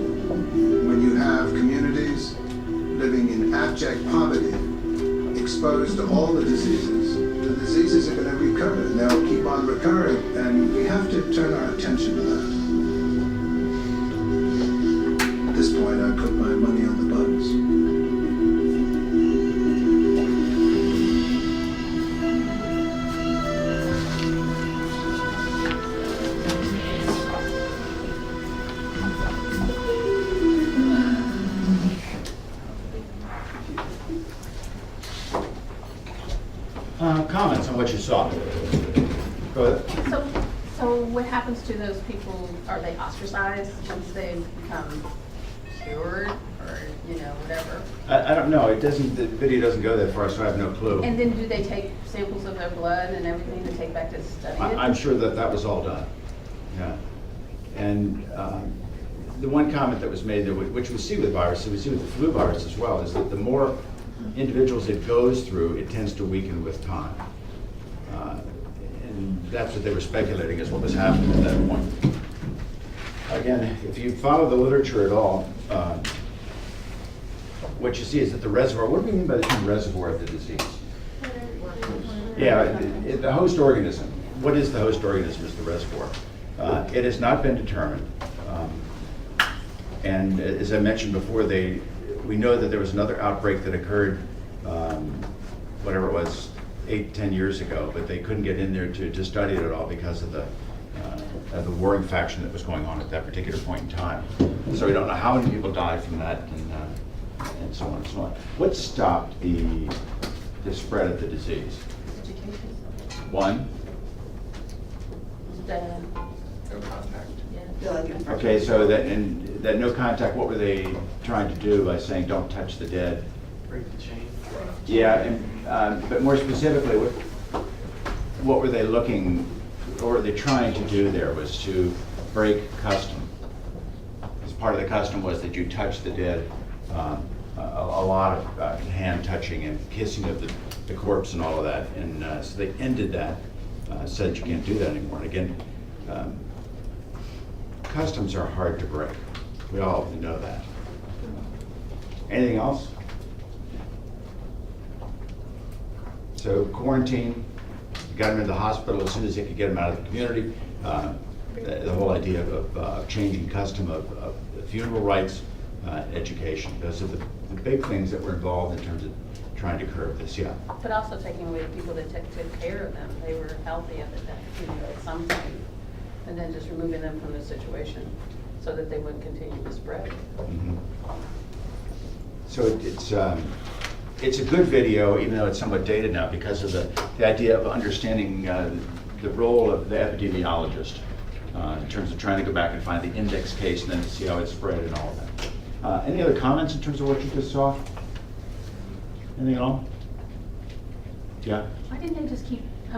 When you have communities living in abject poverty, exposed to all the diseases are going to recur, and they'll keep on recurring, and we have to turn our attention to that. At this point, I put my money on the bugs. Comments on what you saw? Go ahead. So what happens to those people? Are they ostracized once they become cured, or whatever? I don't know. It doesn't. The video doesn't go that far, so I have no clue. And then do they take samples of their blood and everything to take back to study it? I'm sure that was all done. Yeah. And the one comment that was made, which we see with viruses, we see with the flu virus as well, is that the more individuals it goes through, it tends to weaken with time. And that's what they were speculating is what was happening at that point. Again, if you follow the literature at all, what you see is that the reservoir, what do we mean by the term reservoir of the disease? Yeah, the host organism. What is the host organism is the reservoir. It has not been determined. And as I mentioned before, we know that there was another outbreak that occurred, whatever it was, 8-10 years ago, but they couldn't get in there to study it at all because of the warring faction that was going on at that particular point in time. So we don't know how many people died from that, and so on and so on. What stopped the spread of the disease? Education. One. No contact. Yeah. Okay, so that no contact, what were they trying to do by saying don't touch the dead? Break the chain. Yeah, and, but more specifically, what were they looking, or were they trying to do there was to break custom. As part of the custom was that you touch the dead, a lot of hand touching and kissing of the corpse and all of that. And so they ended that, said you can't do that anymore. And again, customs are hard to break. We all know that. Anything else? So quarantine, got them into the hospital as soon as they could get them out of the community. The whole idea of changing custom of funeral rites, education. Those are the big things that were involved in terms of trying to curb this, yeah. But also taking away the people that took care of them. They were healthy at some point. And then just removing them from the situation so that they wouldn't continue to spread. Mm-hmm. So it's a good video, even though it's somewhat dated now, because of the idea of understanding the role of the epidemiologist in terms of trying to go back and find the index case and then to see how it spread and all of that. Any other comments in terms of what you just saw? Anything at all? Yeah? Why didn't they just keep, I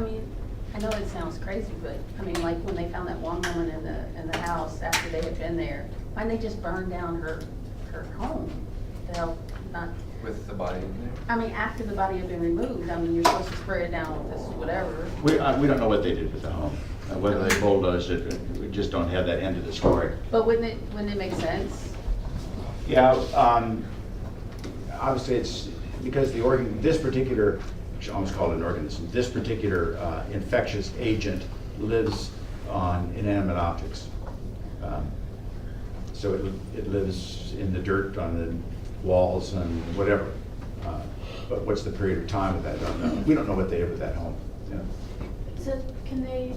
know it sounds crazy, but like when they found that one woman in the house after they had been there, why didn't they just burn down her home to help not? With the body in there? After the body had been removed, you're supposed to spray it down with this whatever. We don't know what they did with the home. Whether they bulldozed it, we just don't have that end of the story. But wouldn't it make sense? Yeah, obviously it's because this particular, which I almost call it an organism, this particular infectious agent lives on inanimate objects. So it lives in the dirt, on the walls and whatever. But what's the period of time of that? I don't know. We don't know what they did with that home. Yeah. So can they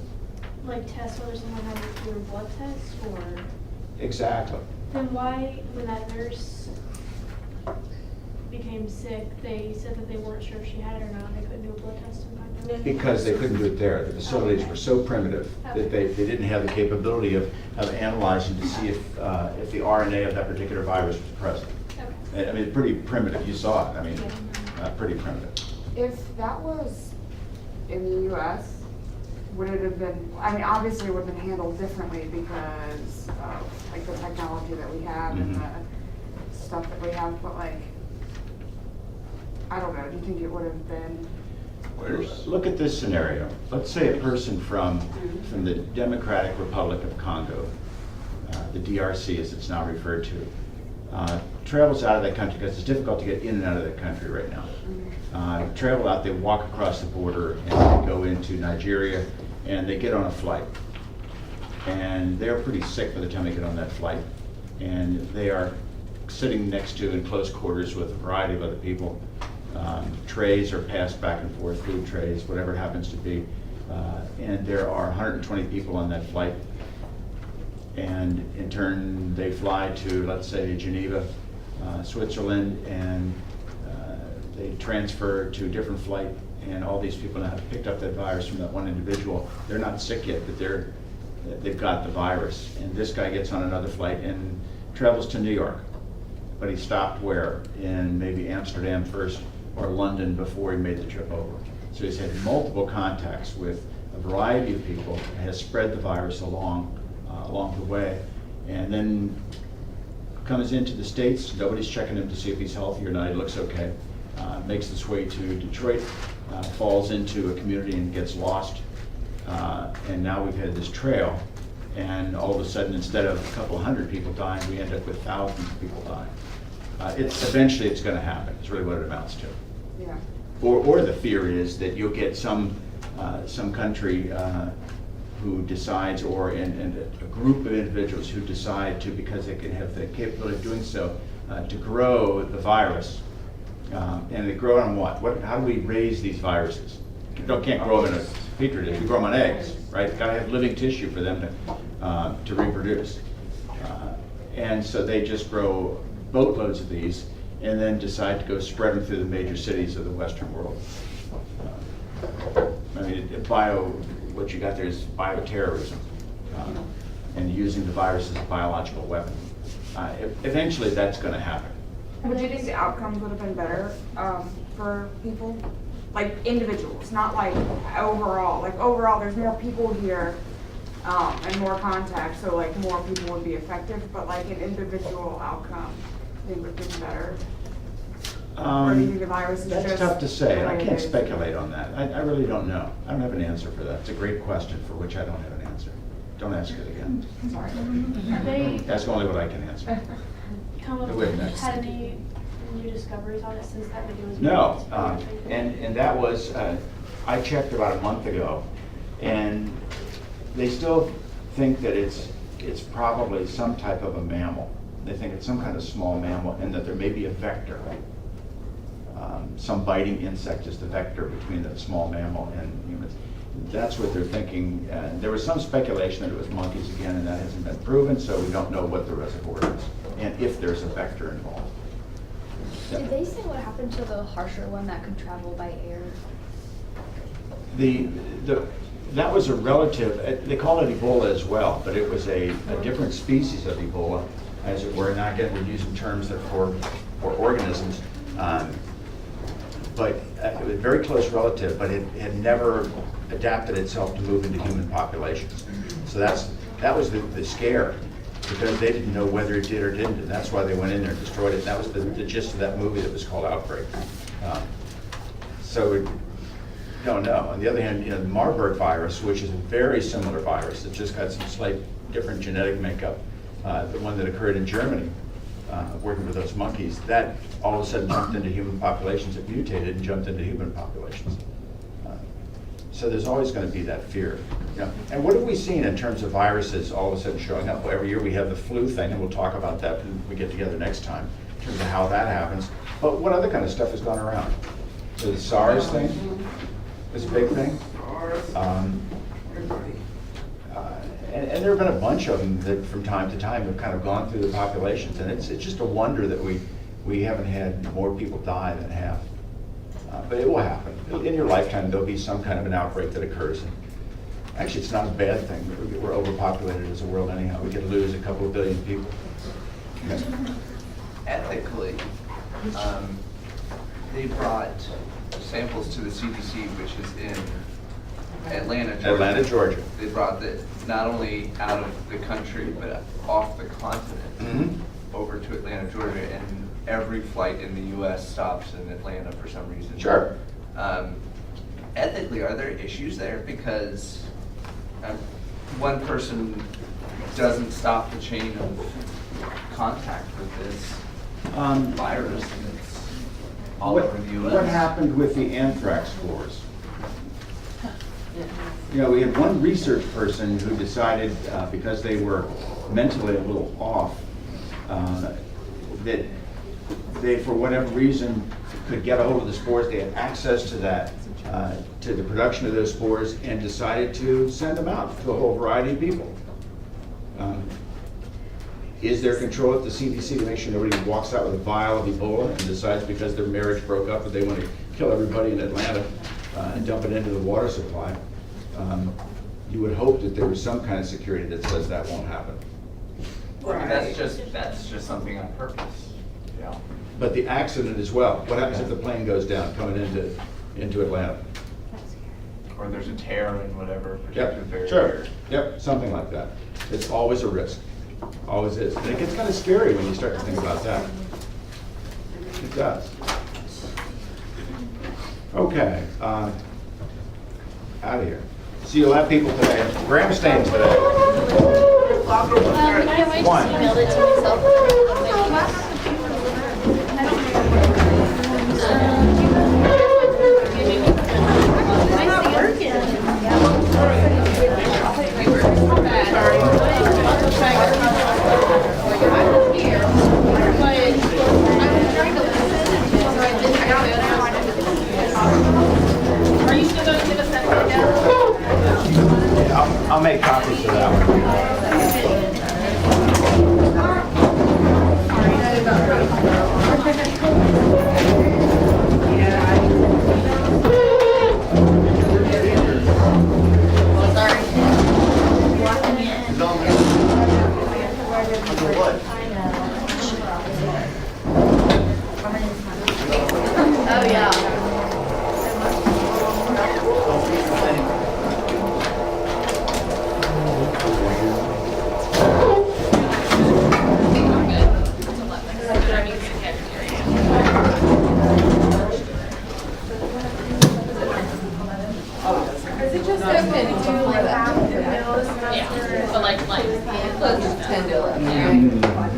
test whether someone has a fewer blood tests, or? Exactly. Then why, when that nurse became sick, they said that they weren't sure if she had it or not. They couldn't do a blood test and find out. Because they couldn't do it there. The facilities were so primitive that they didn't have the capability of analyzing to see if the RNA of that particular virus was present. I mean, pretty primitive. You saw it. I mean, pretty primitive. If that was in the US, would it have been, I mean, obviously it would have been handled differently because of like the technology that we have and the stuff that we have, but like, I don't know, do you think it would have been? Look at this scenario. Let's say a person from the Democratic Republic of Congo, the DRC as it's now referred to, travels out of that country because it's difficult to get in and out of that country right now. Travel out, they walk across the border and they go into Nigeria and they get on a flight. And they're pretty sick by the time they get on that flight. And they are sitting next to in close quarters with a variety of other people. Trays are passed back and forth, food trays, whatever it happens to be. And there are 120 people on that flight. And in turn, they fly to, let's say, Geneva, Switzerland, and they transfer to a different flight, and all these people now have picked up that virus from that one individual. They're not sick yet, but they've got the virus. And this guy gets on another flight and travels to New York. But he stopped where? In maybe Amsterdam first, or London before he made the trip over. So he's had multiple contacts with a variety of people, has spread the virus along the way, and then comes into the States. Nobody's checking him to see if he's healthy or not. He looks okay. Makes his way to Detroit, falls into a community and gets lost. And now we've had this trail, and all of a sudden, instead of a couple hundred people dying, we end up with thousands of people dying. Eventually it's going to happen. It's really what it amounts to. Yeah. Or the fear is that you'll get some country who decides, or in a group of individuals who decide to, because they can have the capability of doing so, to grow the virus. And they grow on what? How do we raise these viruses? You can't grow them in a petri dish. You grow them on eggs, right? You've got to have living tissue for them to reproduce. And so they just grow boatloads of these and then decide to go spread them through the major cities of the Western world. I mean, what you got there is bioterrorism, and using the virus as a biological weapon. Eventually that's going to happen. Would you think the outcomes would have been better for people? Like individuals, not like overall. Like overall, there's more people here and more contact, so like more people would be effective, but like an individual outcome, they would have been better. Or do you think the virus is That's just tough to say. I can't related? speculate on that. I really don't know. I don't have an answer for that. It's a great question for which I don't have an answer. Don't ask it again. Sorry. They That's only what I can answer. come up Wait, next. had any new discoveries on it since that video was made? No, and that was, I checked about a month ago, and they still think that it's probably some type of a mammal. They think it's some kind of small mammal, and that there may be a vector. Some biting insect is the vector between the small mammal and humans. That's what they're thinking. There was some speculation that it was monkeys again, and that hasn't been proven, so we don't know what the reservoir is, and if there's a vector involved. Did they say what happened to the harsher one that could travel by air? That was a relative, they call it Ebola as well, but it was a different species of Ebola, as it were. Now again, we're using terms that for organisms. But it was a very close relative, but it had never adapted itself to move into human populations. So that was the scare, because they didn't know whether it did or didn't, and that's why they went in there and destroyed it. And that was the gist of that movie that was called Outbreak. So we don't know. On the other hand, the Marburg virus, which is a very similar virus, it's just got some slight different genetic makeup, the one that occurred in Germany, working with those monkeys, that all of a sudden jumped into human populations. It mutated and jumped into human populations. So there's always going to be that fear. And what have we seen in terms of viruses all of a sudden showing up? Well, every year we have the flu thing, and we'll talk about that when we get together next time, in terms of how that happens. But what other kind of stuff has gone around? So the SARS thing is a big thing. And there have been a bunch of them that from time to time have kind of gone through the populations, and it's just a wonder that we We haven't had more people die than have. But it will happen. In your lifetime, there'll be some kind of an outbreak that occurs. And actually, it's not a bad thing. We're overpopulated as a world anyhow. We could lose a couple of billion people. Okay. Ethically, they brought samples to the CDC, which is in Atlanta, Georgia. Atlanta, Georgia. They brought it not only out of the country, but off the continent over to Atlanta, Georgia, and every flight in the U.S. stops in Atlanta for some reason. Sure. Ethically, are there issues there? Because one person doesn't stop the chain of contact with this virus, and it's all over the U.S. What happened with the anthrax spores? You know, we had one research person who decided, because they were mentally a little off, that they, for whatever reason, could get a hold of the spores. They had access to that, to the production of those spores, and decided to send them out to a whole variety of people. Is there control at the CDC to make sure nobody walks out with a vial of Ebola and decides because their marriage broke up that they want to kill everybody in Atlanta and dump it into the water supply? You would hope that there was some kind of security that says that won't happen. Well, I mean, that's just something on purpose. Yeah. But the accident as well. What happens if the plane goes down coming into Atlanta? Or there's a tear in whatever protective barrier. Sure. Yep, something like that. It's always a risk. Always is. And it gets kind of scary when you start to think about that. It does. Okay. Out of here. So you'll have people today. Graham Staines today. I might just emailed it to myself. Are you still going to give us that rundown? I'll make copies of that one. Oh, yeah. Is it just open to like that? Yeah, but like close to 10 to 11, right?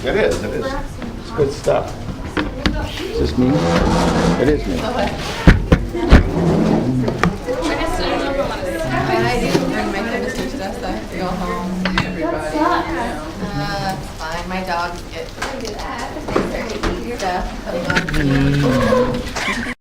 It is. It's good stuff. Is this me? It is me. I do bring my chemistry stuff, so I have to go home to everybody. That's fine. My dogs get stuff coming on.